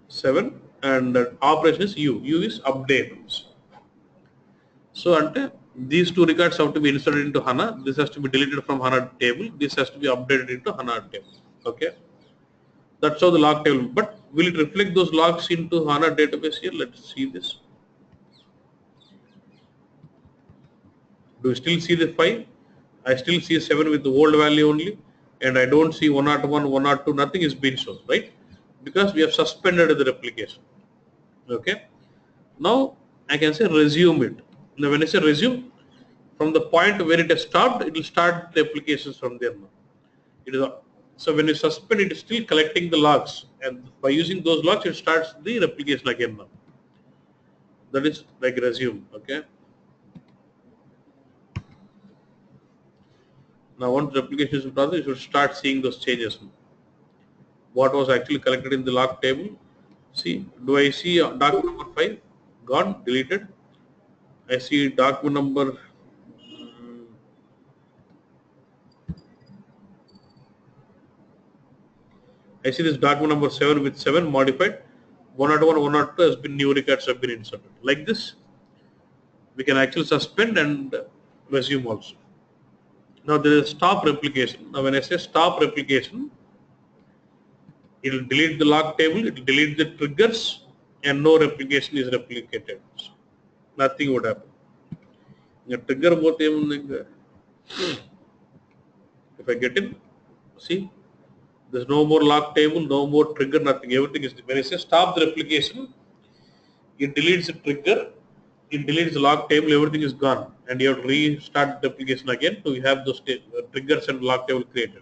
7 and operation is U. U is update. So until these two records have to be inserted into HANA. This has to be deleted from HANA table. This has to be updated into HANA table. Okay. That's how the log table. But will it reflect those logs into HANA database here? Let's see this. Do you still see the 5? I still see 7 with the old value only, and I don't see 101, 102, nothing is being shown, right? Because we have suspended the replication. Okay. Now I can say resume it. Now when I say resume, from the point where it has stopped, it will start the applications from there now. It is so when you suspend, it is still collecting the logs, and by using those logs, it starts the replication again now. That is like resume. Okay. Now once the replication is processed, you should start seeing those changes. What was actually collected in the log table? See, do I see document number 5 gone, deleted? I see document number I see this document number 7 with 7 modified. 101, 102 has been new records have been inserted. Like this, we can actually suspend and resume also. Now there is stop replication. Now when I say stop replication, it will delete the log table, it will delete the triggers, and no replication is replicated. Nothing would happen. The trigger both if I get in, see, there's no more log table, no more trigger, nothing. Everything is when I say stop the replication, it deletes the trigger, it deletes the log table, everything is gone, and you have to restart the replication again to have those triggers and log table created.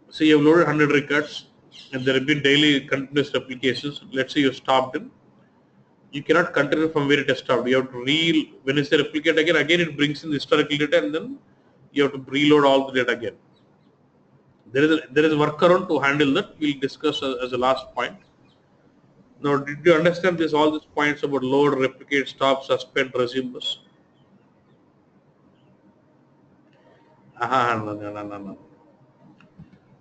So you have loaded 100 records and there have been daily continuous replications. Let's say you stopped in. You cannot continue from where it has stopped. You have to when you say replicate again it brings in the historical data and then you have to reload all the data again. There is a workaround to handle that. We'll discuss as a last point. Now, did you understand all these points about load, replicate, stop, suspend, resume this? No.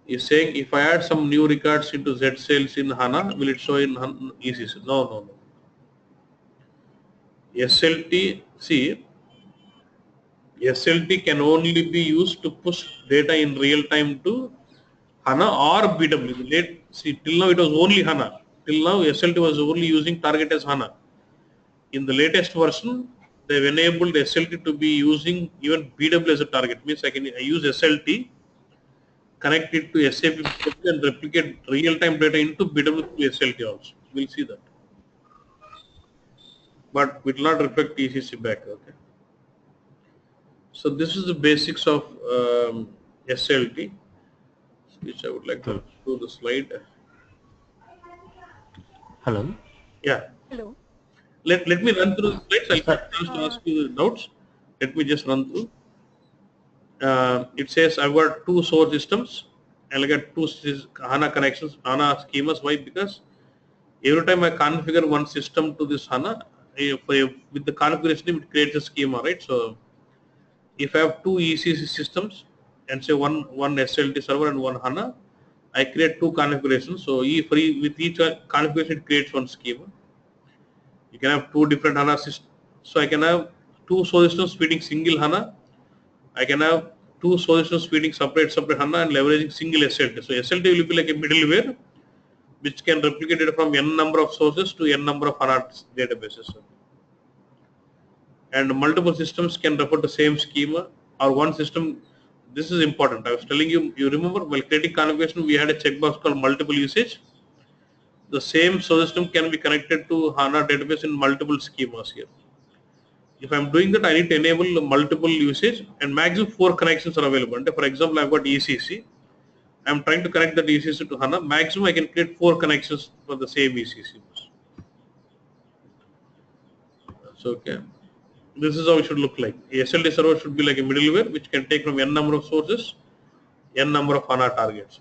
You're saying if I add some new records into Z sales in HANA, will it show in ECC? No. SLT, see, SLT can only be used to push data in real time to HANA or BW. See, till now it was only HANA. Till now SLT was only using target as HANA. In the latest version, they've enabled SLT to be using even BW as a target. Means I use SLT, connect it to SAP and replicate real-time data into BW to SLT also. We'll see that. But it will not reflect ECC back. Okay. So this is the basics of SLT, which I would like to show the slide. Hello. Yeah. Hello. Let me run through the slides. I'll Sir. get a chance to ask you the doubts. Let me just run through. It says I've got two source systems and I got two HANA connections, HANA schemas. Why? Because every time I configure one system to this HANA, with the configuration it creates a schema, right? So if I have two ECC systems and say one SLT server and one HANA, I create two configurations. So with each configuration it creates one schema. You can have two different HANA systems. So I can have two source systems feeding single HANA. I can have two source systems feeding separate HANA and leveraging single SLT. So SLT will be like a middleware which can replicate it from n number of sources to n number of HANA databases. And multiple systems can refer to same schema or one system. This is important. I was telling you, you remember while creating configuration, we had a checkbox called multiple usage. The same source system can be connected to HANA database in multiple schemas here. If I'm doing that, I need to enable multiple usage and maximum 4 connections are available. And for example, I've got ECC. I'm trying to connect that ECC to HANA. Maximum I can create 4 connections for the same ECC. So okay. This is how it should look like. A SLT server should be like a middleware which can take from n number of sources, n number of HANA targets.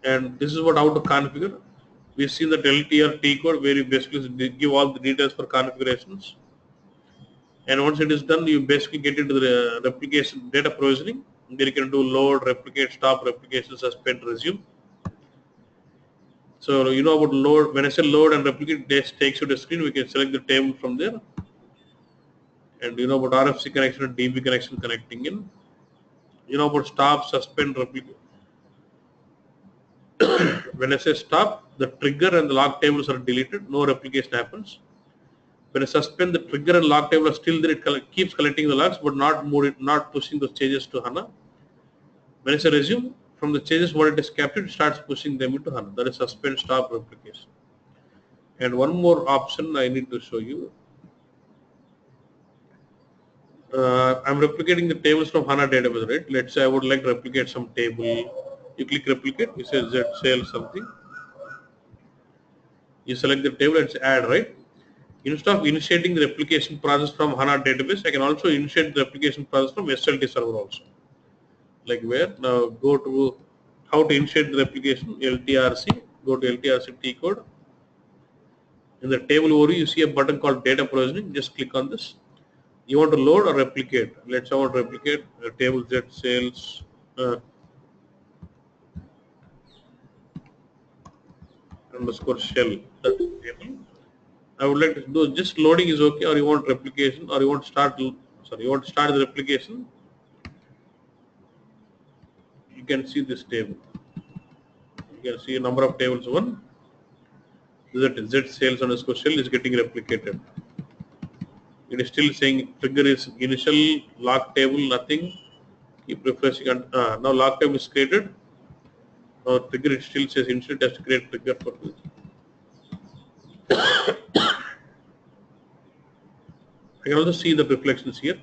And this is what how to configure. We've seen the LTR T code where you basically give all the details for configurations. And once it is done, you basically get into the replication data provisioning. There you can do load, replicate, stop, replication, suspend, resume. So you know about load. When I say load and replicate, this takes you to the screen. We can select the table from there. And you know about RFC connection and DB connection connecting in. You know about stop, suspend, replicate. When I say stop, the trigger and the log tables are deleted. No replication happens. When I suspend, the trigger and log table are still there. It keeps collecting the logs, but not pushing those changes to HANA. When I say resume, from the changes what it is captured, it starts pushing them into HANA. That is suspend, stop, replication. And one more option I need to show you. I'm replicating the tables from HANA database, right? Let's say I would like to replicate some table. You click replicate, you say Z sales something. You select the table and say add, right? Instead of initiating the replication process from HANA database, I can also initiate the replication process from SLT server also. Like where? Now go to how to initiate the replication, LTRC, go to LTRC T code. In the table overview, you see a button called data provisioning. Just click on this. You want to load or replicate? Let's say I want to replicate table Z sales. Underscore shell. That table. I would like to do just loading is okay, or you want replication, or you want to start. Sorry, you want to start the replication. You can see this table. You can see a number of tables. One. That Z sales underscore shell is getting replicated. It is still saying trigger is initial lock table, nothing. Keep refreshing. And now lock table is created. Now trigger it still says initial has to create trigger for this. I can also see the reflections here.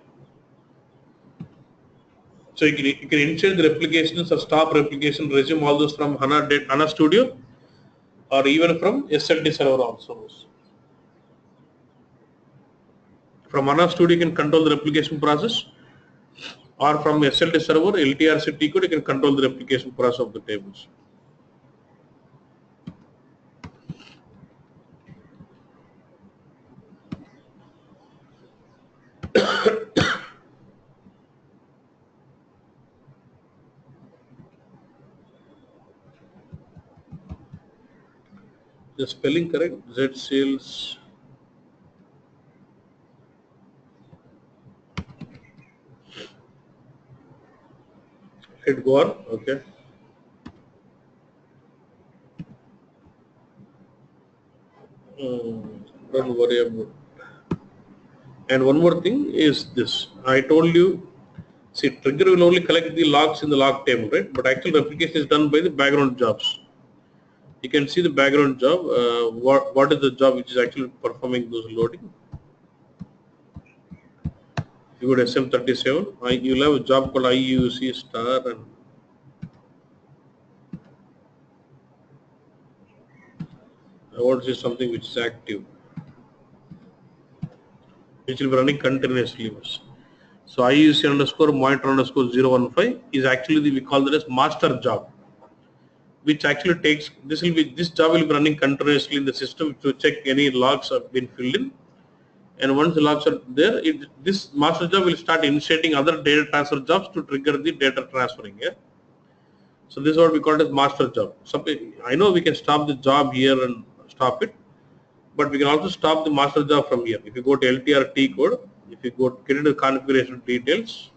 So you can insert the replications or stop replication, resume all those from HANA Studio or even from SLT server also. From HANA Studio you can control the replication process, or from SLT server, LTRC T code, you can control the replication process of the tables. The spelling correct? Z sales. Hit go on. Okay. Don't worry about it. And one more thing is this. I told you, see, trigger will only collect the logs in the log table, right? But actual replication is done by the background jobs. You can see the background job. What is the job which is actually performing those loading? You go to SM37. You'll have a job called IUC star, and notice is something which is active, which will be running continuously. So IUC underscore monitor underscore 015 is actually we call that as master job, which actually takes, this job will be running continuously in the system to check any logs have been filled in. And once the logs are there, this master job will start initiating other data transfer jobs to trigger the data transferring. Yeah. So this is what we call as master job. So I know we can stop the job here and stop it, but we can also stop the master job from here. If you go to LTR T code, if you go get into the configuration details,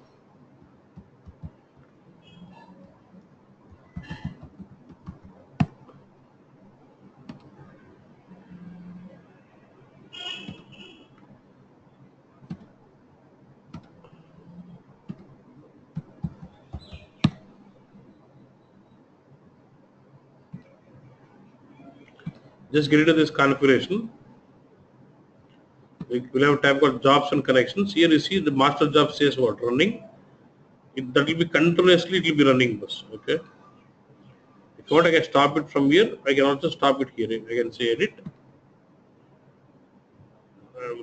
just get into this configuration. We will have a tab called jobs and connections. Here you see the master job says what running. That will be continuously, it will be running this. Okay. If you want, I can stop it from here. I can also stop it here. I can say edit.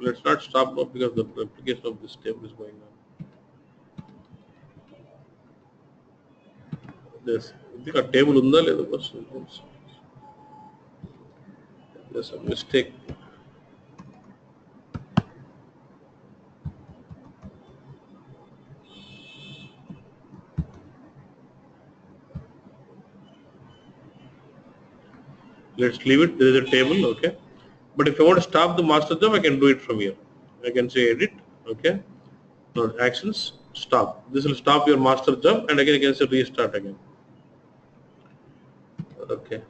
Let's not stop now because the replication of this table is going on. This a table unda ledu boss. There's a mistake. Let's leave it. There is a table, okay. But if I want to stop the master job, I can do it from here. I can say edit, okay. Now actions, stop. This will stop your master job, and again I can say restart again. Okay.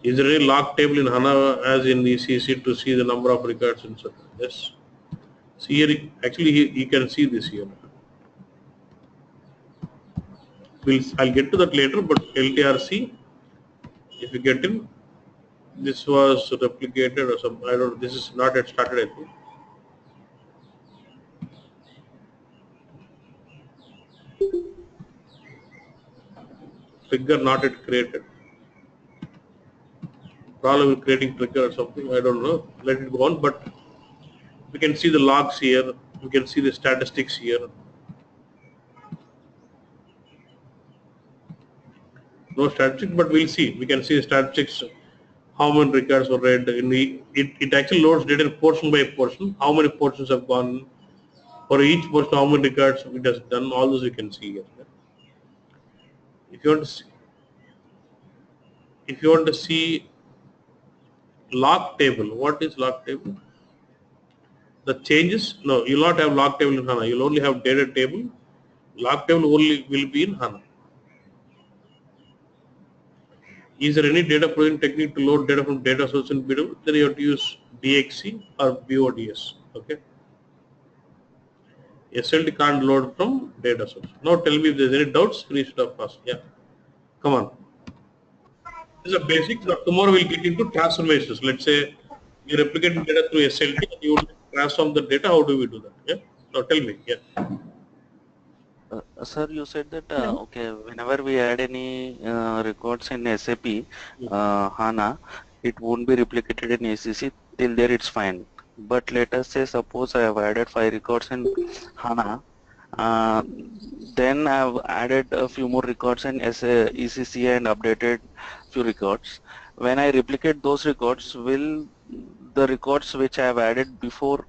Is there any log table in HANA as in ECC to see the number of records and so? Yes. See here, actually you can see this here. I'll get to that later, but LTRC, if you get in, this was replicated or some, I don't know, this is not yet started, I think. Trigger not yet created. Problem with creating trigger or something, I don't know. Let it go on, but we can see the logs here, we can see the statistics here. No statistics, but we'll see. We can see the statistics, how many records were read. It actually loads data portion by portion, how many portions have gone, for each portion, how many records it has done, all those you can see here. If you want to see log table, what is log table? The changes, no, you will not have log table in HANA, you will only have data table. Log table only will be in HANA. Is there any data processing technique to load data from data source in BW? Then you have to use DXC or BODS. Okay. SLT can't load from data source. Now tell me if there's any doubts, finish it up fast. Yeah. Come on. This is a basic. Now tomorrow we'll get into transformations. Let's say you're replicating data through SLT and you want to transform the data. How do we do that? Yeah. Now tell me. Yeah. Sir, you said that okay, whenever we add any records in SAP HANA, it won't be replicated in ACC. Till there, it's fine. But let us say, suppose I have added 5 records in HANA, then I have added a few more records in ECC and updated few records. When I replicate those records, will the records which I have added before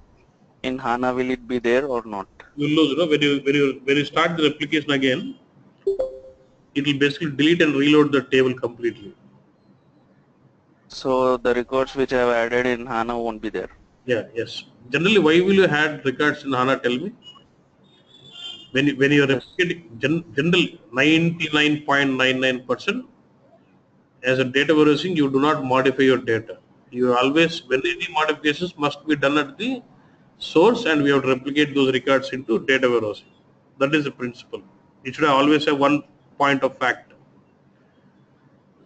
in HANA, will it be there or not? You lose, when you start the replication again, it will basically delete and reload the table completely. So the records which I have added in HANA won't be there. Yeah, yes. Generally, why will you add records in HANA? Tell me. When you are replicating, general 99.99% as a data warehousing, you do not modify your data. You always, when any modifications must be done at the source, and we have to replicate those records into data warehousing. That is the principle. It should always have one point of fact.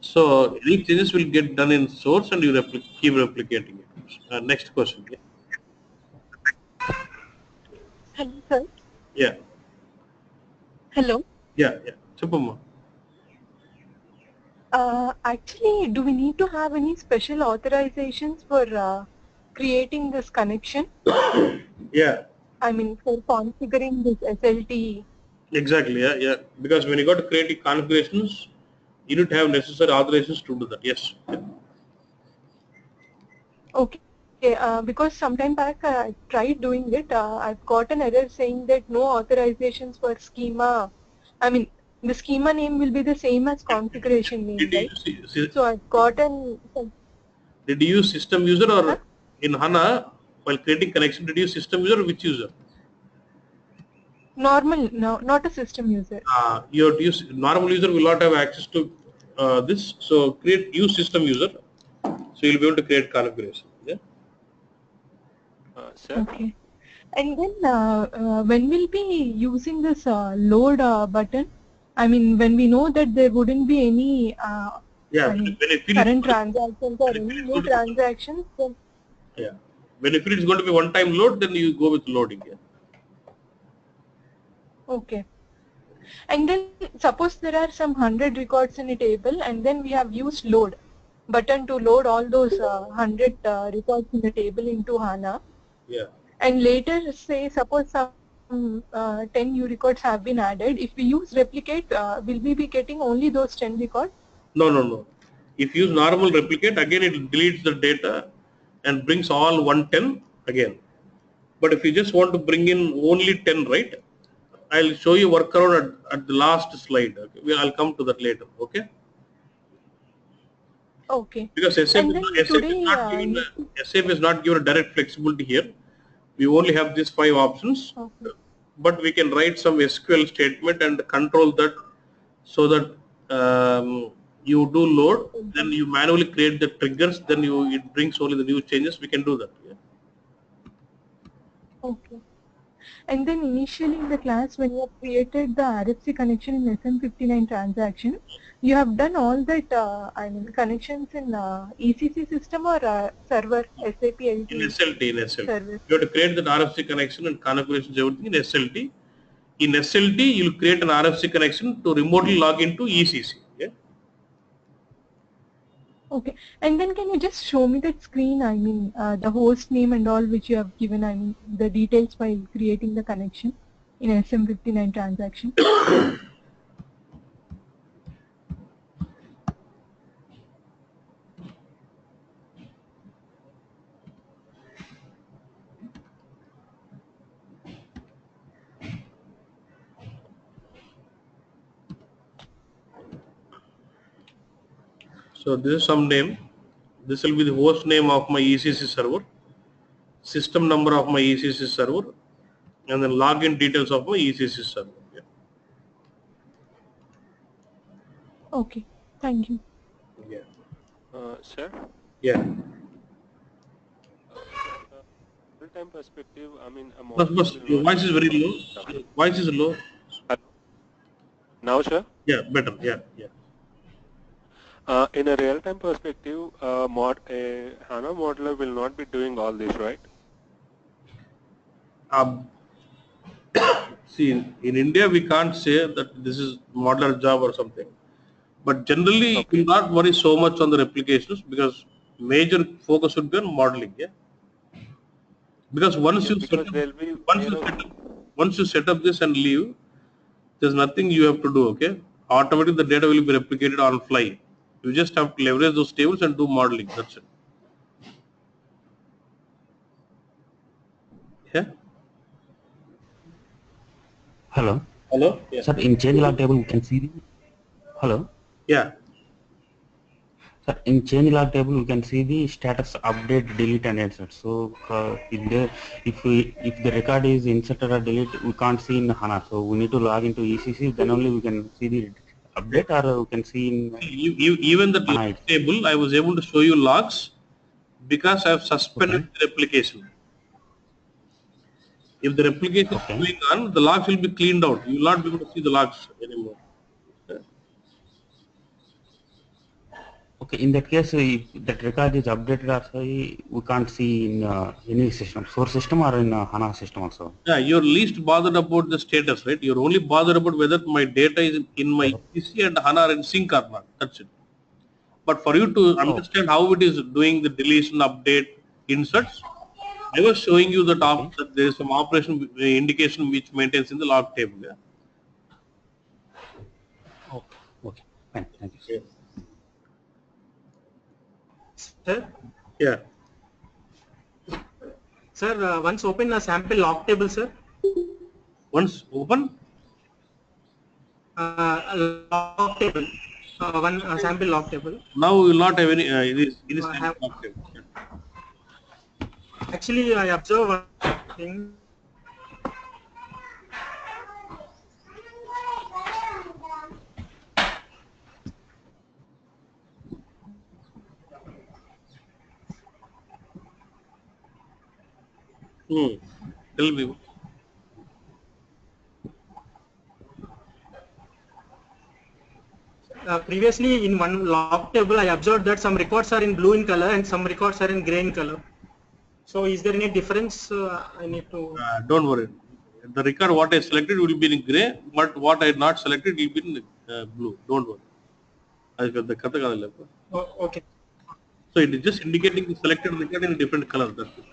So any changes will get done in source, and you keep replicating it. Next question. Yeah. Hello, sir. Yeah. Hello. Yeah. Yeah. Chupama. Actually, do we need to have any special authorizations for creating this connection? Yeah. I mean, for configuring this SLT. Exactly. Yeah. Yeah. Because when you got to create configurations, you need to have necessary authorizations to do that. Yes. Yeah. Okay. Because sometime back I tried doing it. I've got an error saying that no authorizations for schema. I mean, the schema name will be the same as configuration name, Did you right? use, So I've gotten some. did you use system user Huh? or in HANA while creating connection? Did you use system user or which user? Normal, no, not a system user. You have to use normal user will not have access to this. So use system user. So you'll be able to create configuration. Yeah. Sir? Okay. And then when we'll be using this load button, I mean, when we know that there wouldn't be any, Yeah. I mean, When I feel current transactions or when I any feel it's new going to be transactions, then yeah. When I feel it's going to be one-time load, then you go with loading. Yeah. okay. And then suppose there are some 100 records in a table, and then we have used load button to load all those 100 records in the table into HANA. Yeah. And later, say, suppose some 10 new records have been added. If we use replicate, will we be getting only those 10 records? No, no, no. If you use normal replicate, again it deletes the data and brings all 110 again. But if you just want to bring in only 10, right? I'll show you workaround at the last slide. Okay? I'll come to that later. Okay? Okay. Because SAP And is then not, SAP is today, not given SAP is not given a direct flexibility here. We only have these 5 options, okay. but we can write some SQL statement and control that so that you do load, then you manually create the triggers, then it brings only the new changes. We can do that. Yeah. Okay. And then initially in the class, when you have created the RFC connection in SM59 transaction, you have done all that, I mean, connections in ECC system or server, SAP In LT SLT, in SLT. service. You have to create that RFC connection and configurations, everything in SLT. In SLT, you'll create an RFC connection to remotely log into ECC. Yeah. Okay. And then can you just show me that screen, I mean, the host name and all which you have given, I mean, the details while creating the connection in SM59 transaction? So this is some name. This will be the host name of my ECC server, system number of my ECC server, and then login details of my ECC server. Yeah. Okay. Thank you. Yeah. Sir? Yeah. Real-time perspective, I mean, a Plus, module plus, will your not voice is very low. Voice is low. Hello? Now, sir? Yeah, better. Yeah, yeah. In a real-time perspective, a HANA modeler will not be doing all this, right? See, in India, we can't say that this is modular job or something. But generally, Okay. you will not worry so much on the replications because major focus would be on modeling. Yeah. Because once Yeah, you because set up, there'll be once you set up this and leave, there's nothing you have to do. Okay. Automatically, the data will be replicated on fly. You just have to leverage those tables and do modeling. That's it. Yeah. Hello. Hello. Yeah. Sir, in change log table, we can see the, hello. Yeah. Sir, in change log table, we can see the status update, delete, and insert. So, if the record is inserted or delete, we can't see in HANA. So, we need to log into ECC. Then only we can see the update, or we can see in Even the HANA log table, I was able to show you logs because I have suspended Okay. the replication. If the replication Okay. is going on, the logs will be cleaned out. You will not be able to see the logs anymore. Okay, in that case, if that record is updated also, we can't see in any system, source system or in HANA system also. Yeah, you're least bothered about the status, right? You're only bothered about whether my data is in my ECC and HANA are in sync or not. That's it. But for you to understand how it is doing the deletion, update, inserts, I was showing you that, that there is some operation indication which maintains in the log table. Yeah. Okay, okay, fine, thank you. Yeah. Sir, Yeah. sir, once open a sample log table, sir. Once open. A log table. One sample log table. Now we will not have any. It is have, log table. actually, I observe one thing. Tell me. Previously, in one log table, I observed that some records are in blue in color and some records are in gray in color. So, is there any difference? I need to. Don't worry. The record what I selected will be in gray, but what I not selected will be in blue. Don't worry. Oh, okay. So it is just indicating the selected record in a different color. That's it.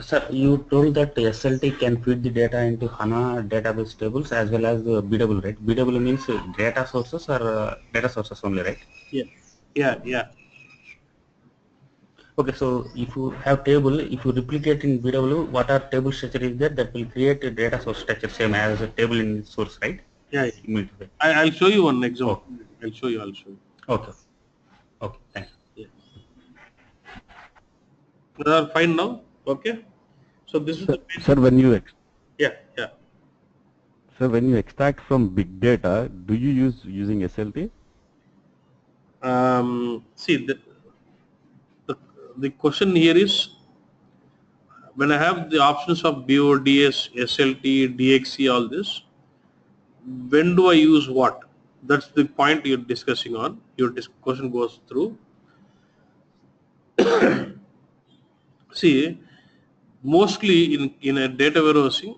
Sir, you told that SLT can feed the data into HANA database tables as well as the BW, right? BW means data sources or data sources only, right? Yeah. Yeah. Yeah. Okay, so if you have table, if you replicate in BW, what are table structure is there that will create a data source structure same as a table in source, right? Yeah. I'll show you one example. Oh. I'll show you. Okay. Okay. Thank you. Yeah. Fine now. Okay. So this is sir, when you yeah. So when you extract from big data, do you use using SLT? See the question here is, when I have the options of BODS, SLT, DXC, all this, when do I use what? That's the point you're discussing on. Your discussion goes through. See, mostly in a data warehousing,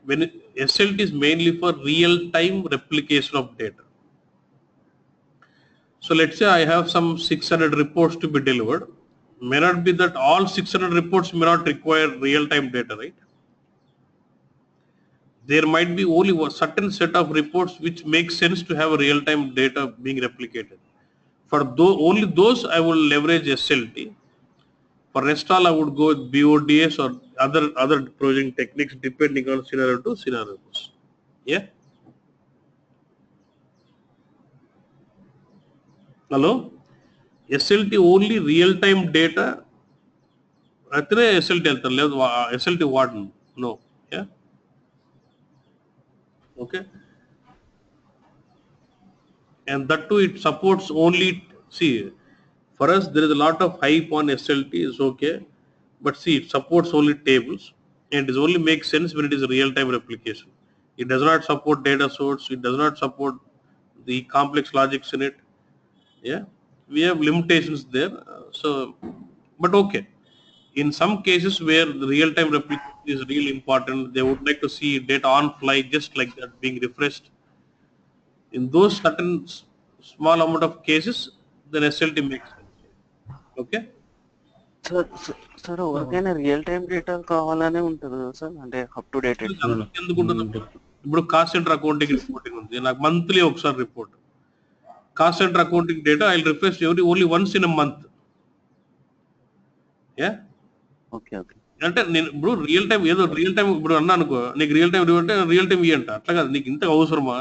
when SLT is mainly for real-time replication of data. So let's say I have some 600 reports to be delivered. May not be that all 600 reports may not require real-time data, right? There might be only a certain set of reports which make sense to have a real-time data being replicated. For only those I will leverage SLT. For rest all I would go with BODS or other provisioning techniques depending on scenario to scenario. Yeah. Hello? SLT only real-time data. SLT warden. No. Yeah. Okay. And that too it supports only, see, for us there is a lot of hype on SLT is okay, but see it supports only tables and it only makes sense when it is a real-time replication. It does not support data source, it does not support the complex logics in it. Yeah, we have limitations there. So, but okay. In some cases where the real-time replication is really important, they would like to see data on fly just like that being refreshed. In those certain small amount of cases, then SLT makes sense. Okay. Sir ఎవరికైనా real time data కావాలనే ఉంటుంది కదా sir, అంటే up to date. ఇప్పుడు cost centre accounting reporting ఉంది, నాకు monthly ఒకసారి report. Cost centre accounting data I refresh only once in a month. Okay okay. అంటే నేను ఇప్పుడు రియల్ టైం ఏదో రియల్ టైం ఇప్పుడు అన్నా అనుకో, నీకు రియల్ టైం అంటే రియల్ టైం ఇవ్వంట, అట్లా కాదు. నీకు ఇంత అవసరమా?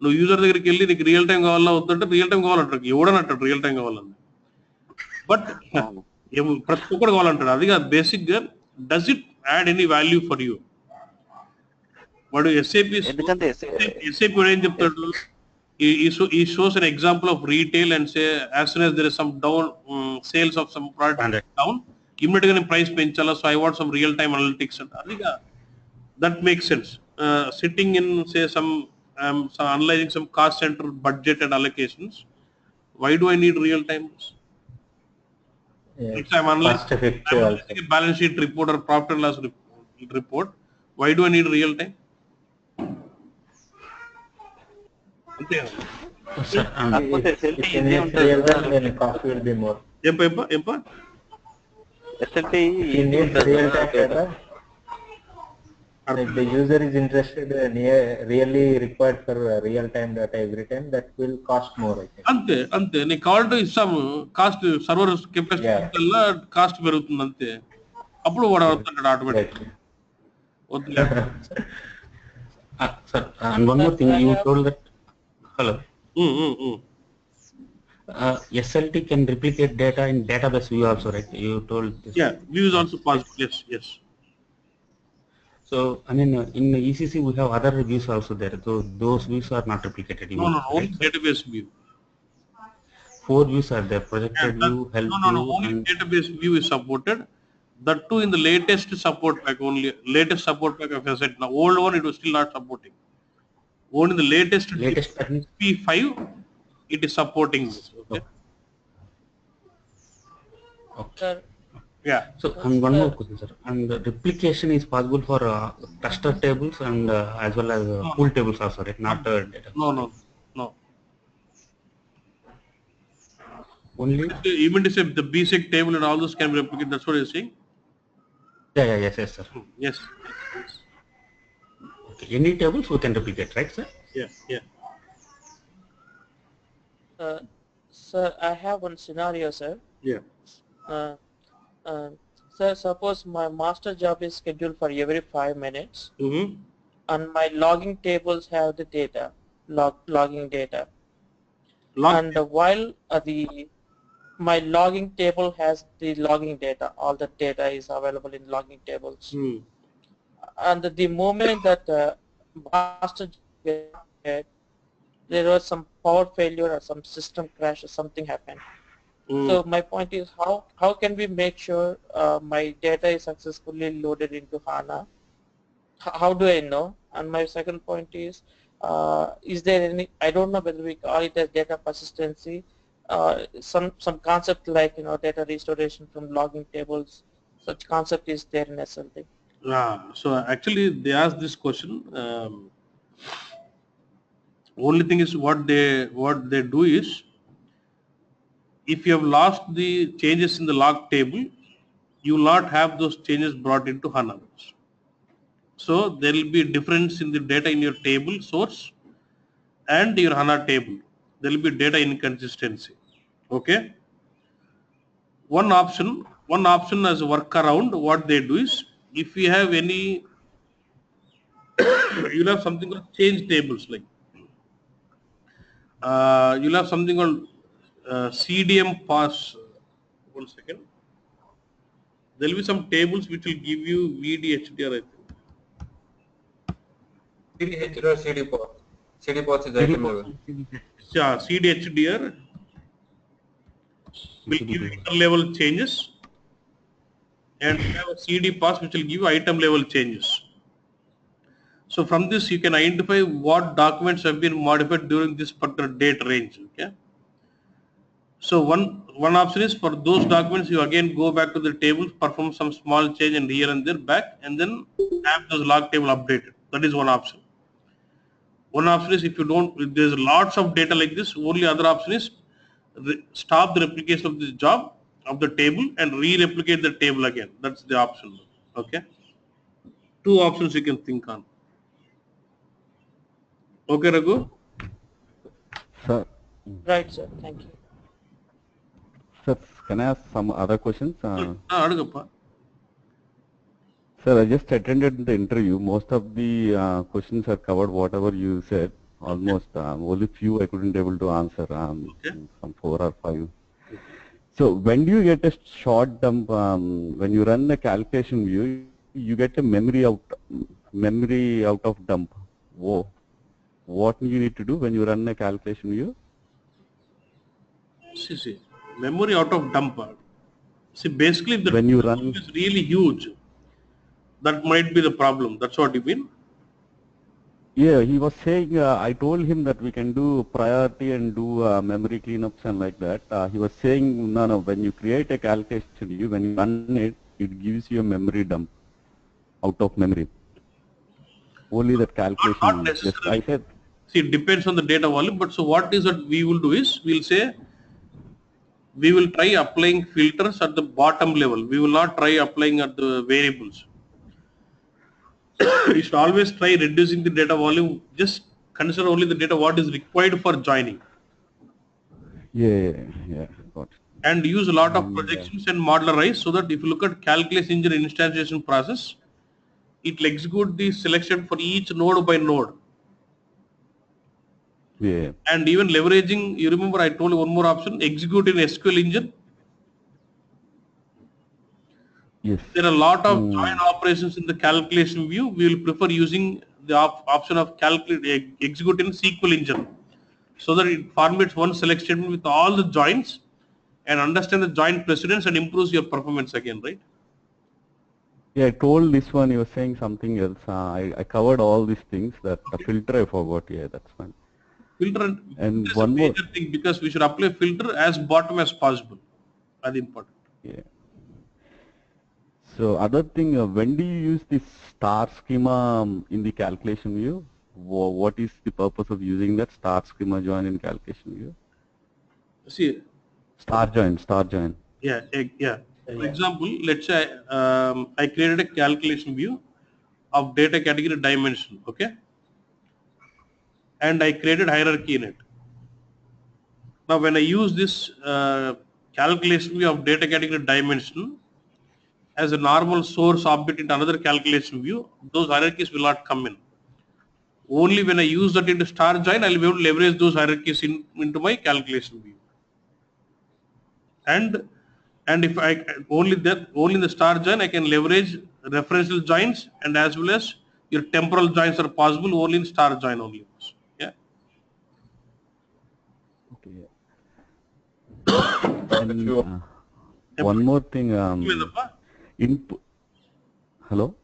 నువ్వు యూజర్ దగ్గరికి వెళ్ళి నీకు రియల్ టైం కావాలా వద్దంటే రియల్ టైం కావాలంటాడు, ఎవడని అంటాడు రియల్ టైం కావాలని. బట్ ప్రతి ఒక్కరు కావాలంటాడు. అది కాదు బేసిక్ గా. Does it add any value for you? వాడు ఎస్ఏపి ఏం చెప్తాడు, ఈ shows an example of retail and say as soon as there is some down sales of some product down, immediate గా నేను ప్రైస్ పెంచాలా, so I want some real time analytics అంటే అది that makes sense. Sitting in say some I'm analyzing some cost center budget and allocations. Why do I need real time? Yeah, If I'm cost effective analyzing also. a balance sheet report or profit and loss report, why do I need real time? Sir, If it needs real time, then cost will be more. SLT If you need real time data, if the user is interested really required for real time data every time, that will cost more, I think. అంతే నీ కావాలంటే ఇస్తాము cost server capacity Yeah. కల్లా cost పెరుగుతుంది అంతే అప్పుడు వాడు అవుతాడు ఆటోమేటిక్ వద్దులే sir, and one more thing, you told that, hello, SLT can replicate data in database view also, right? You told this. Yeah, view is also possible. Yes. So, I mean, in ECC we have other views also there. So those views are not replicated. No, right, only database view. 4 views are there: projected view, help view, only and database view is supported. That too in the latest support pack only. Latest support pack of asset. Now old one it was still not supporting. Only the latest P5 it is supporting this. Okay. Okay. Yeah. So, and one more question, sir. And the replication is possible for cluster tables and as well as pool tables also, right? Not data. No. Only. Even to say the basic table and all those can be replicated. That's what you're saying. Yeah, yes, sir. Yes. Okay. Any tables we can replicate, right, sir? Yeah. Sir, I have one scenario, sir. Yeah. Sir, suppose my master job is scheduled for every 5 minutes, and my logging tables have the data, logging data. And while my logging table has the logging data, all the data is available in logging tables. And the moment that master job, there was some power failure or some system crash or something happened. So my point is, how can we make sure my data is successfully loaded into HANA? How do I know? And my second point is there any? I don't know whether we call it as data persistency. Some concept like data restoration from logging tables. Such concept is there in SLT. So actually they asked this question. Only thing is what they do is, if you have lost the changes in the log table, you will not have those changes brought into HANA. So there will be a difference in the data in your table source and your HANA table. There will be data inconsistency. Okay. One option as a workaround, what they do is, if you have any, you'll have something called change tables, like you'll have something called CDM pass. One second. There will be some tables which will give you VDHDR, I think. VDHDR, CD-POS is item level. Yeah, CDHDR will give item level changes, and you have a CD-POS which will give you item level changes. So from this you can identify what documents have been modified during this particular date range. Okay. So one option is, for those documents you again go back to the table, perform some small change and here and there back, and then have those log table updated. That is one option. One option is, if there's lots of data like this, only other option is stop the replication of this job of the table and re-replicate the table again. That's the option. Okay. Two options you can think on. Okay, Raghu? Sir. Right, sir. Thank you. Sir, can I ask some other questions? Sir, I just attended the interview. Most of the questions are covered, whatever you said. Almost only few I couldn't able to answer. Some 4 or 5. So when do you get a short dump? When you run the calculation view, you get a memory out of dump. Whoa. What you need to do when you run a calculation view? See, memory out of dump. See, basically the when you run is really huge, that might be the problem. That's what you mean? Yeah, he was saying, I told him that we can do priority and do memory cleanups and like that. He was saying, no, when you create a calculation view, when you run it, it gives you a memory dump out of memory. Only that calculation Not view. Just, I necessarily. said, See, it depends on the data volume, but so what is that we will do is, we'll say, we will try applying filters at the bottom level. We will not try applying at the variables. You should always try reducing the data volume. Just consider only the data what is required for joining. yeah, got it. And use a lot of And, projections and modularize, so that if you look at calculation engine instantiation process, it will execute the selection for each node by node. yeah, And even leveraging, you remember I told you one more option, execute in SQL engine. yes. There are a lot of join operations in the calculation view. We will prefer using the option of execute in SQL engine, so that it formats one select statement with all the joins and understand the joint precedence and improves your performance again, right? Yeah, I told this one, you were saying something else. I covered all these things. That the filter I forgot. Yeah, that's fine. Filter And is a one more major thing, because we should apply filter as bottom as possible. That's important. Yeah. So other thing, when do you use this star schema in the calculation view? What is the purpose of using that star schema join in calculation view? See, Star join. yeah. For example, let's say I created a calculation view of data category dimension, okay? And I created hierarchy in it. Now, when I use this calculation view of data category dimension as a normal source object into another calculation view, those hierarchies will not come in. Only when I use that into star join, I will be able to leverage those hierarchies into my calculation view. And if I only in the star join, I can leverage referential joins, and as well as your temporal joins are possible only in star join only. Yeah. Okay. And one more thing. Input. Hello.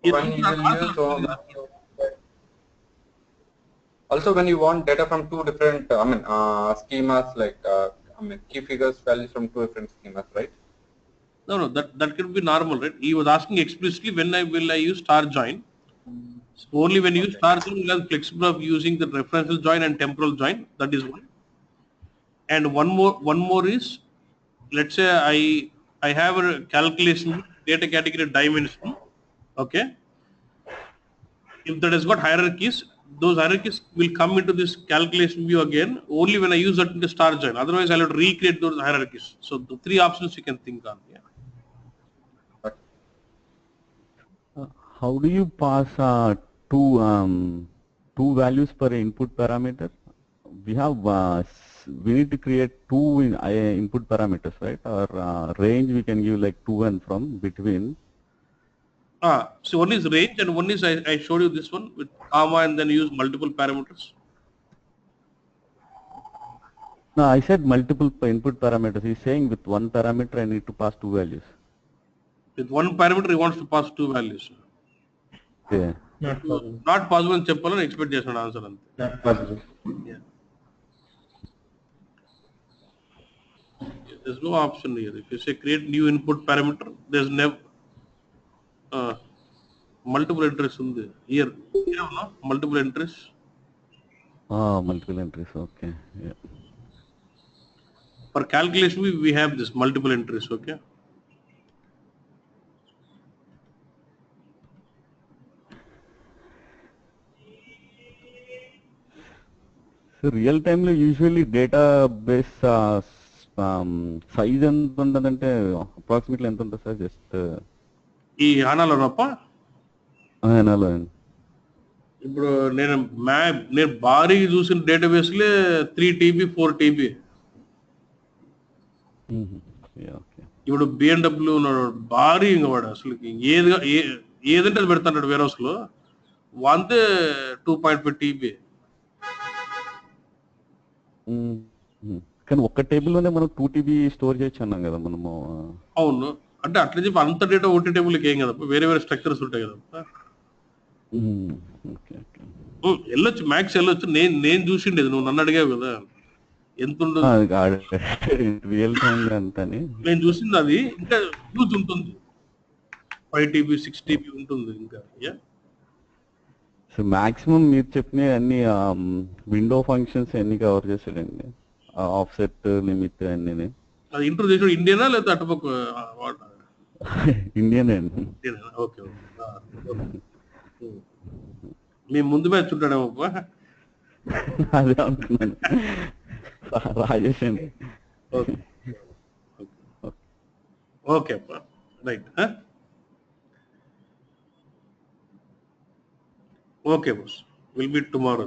When you will use also when you want data from two different, schemas, like key figures values from two different schemas, right? No, that can be normal, right? He was asking explicitly when will I use star join. So only when you use star join, you have flexible of using the referential join and temporal join. That is one. And one more is, let's say I have a calculation data category dimension, okay? If that has got hierarchies, those hierarchies will come into this calculation view again only when I use that in the star join. Otherwise, I'll have to recreate those hierarchies. So the three options you can think on. Yeah. How do you pass two values per input parameter? We have we need to create two input parameters, right? Or range we can give like to and from between. So one is range and one is I showed you this one with comma and then use multiple parameters. No, I said multiple input parameters. He's saying with one parameter I need to pass two values. With one parameter he wants to pass two values. Yeah. Not possible అని చెప్పాలని expect చేస్తున్నాడు answer అంతే. Not possible. Yeah. There's no option here. If you say create new input parameter, there's never multiple entries ఉంది. Here, no? Multiple entries. Multiple entries. Okay. Yeah. For calculation, we have this multiple entries. Okay. So real time lo usually database size ఎంత ఉంటుందంటే approximately ఎంత ఉంటుంది sir just ఈ HANA లోనప్ప HANA ఇప్పుడు నేను భారీ చూసిన డేటాబేస్లే 3 TB 4 TB. ఇప్పుడు BMW భారీ ఇంకా వాడు అసలు ఏదంటే అది పెడతాడు వేర్ హౌస్ లో వంతే 2.5 TB. కానీ ఒక్క టేబుల్ లోనే మనం 2 TB స్టోర్ చేయొచ్చు అన్నాం కదా మనము. అవును, అంటే అట్లా చెప్పి అంత డేటా ఒకటి టేబుల్కి ఏం కదా, వేరే వేరే స్ట్రక్చర్స్ ఉంటాయి కదా. ఓకే. వెళ్ళొచ్చు, మ్యాక్స్ వెళ్ళొచ్చు. నేను చూసిండేది, నువ్వు నన్ను అడిగావు కదా ఎంత ఉండదు. రియల్ టైమ్ అంతని నేను చూసింది అది ఇంకా యూజ్ ఉంటుంది, 5 TB 6 TB ఉంటుంది ఇంకా. సో మాక్సిమం మీరు చెప్పిన అన్ని విండో ఫంక్షన్స్ అన్ని కవర్ చేశాడండి, ఆఫ్సెట్ లిమిట్ అన్ని. అది ఇంట్రో చేసాడు ఇండియనా లేదా అటుపక్క ఇండియన్ అండి. ఓకే మేము ముందు మ్యాచ్ ఉంటాడేమో. అదే అనుకున్నాను. రాజేష్ అండి. ఓకే అప్ప, right. Okay boss, will meet tomorrow.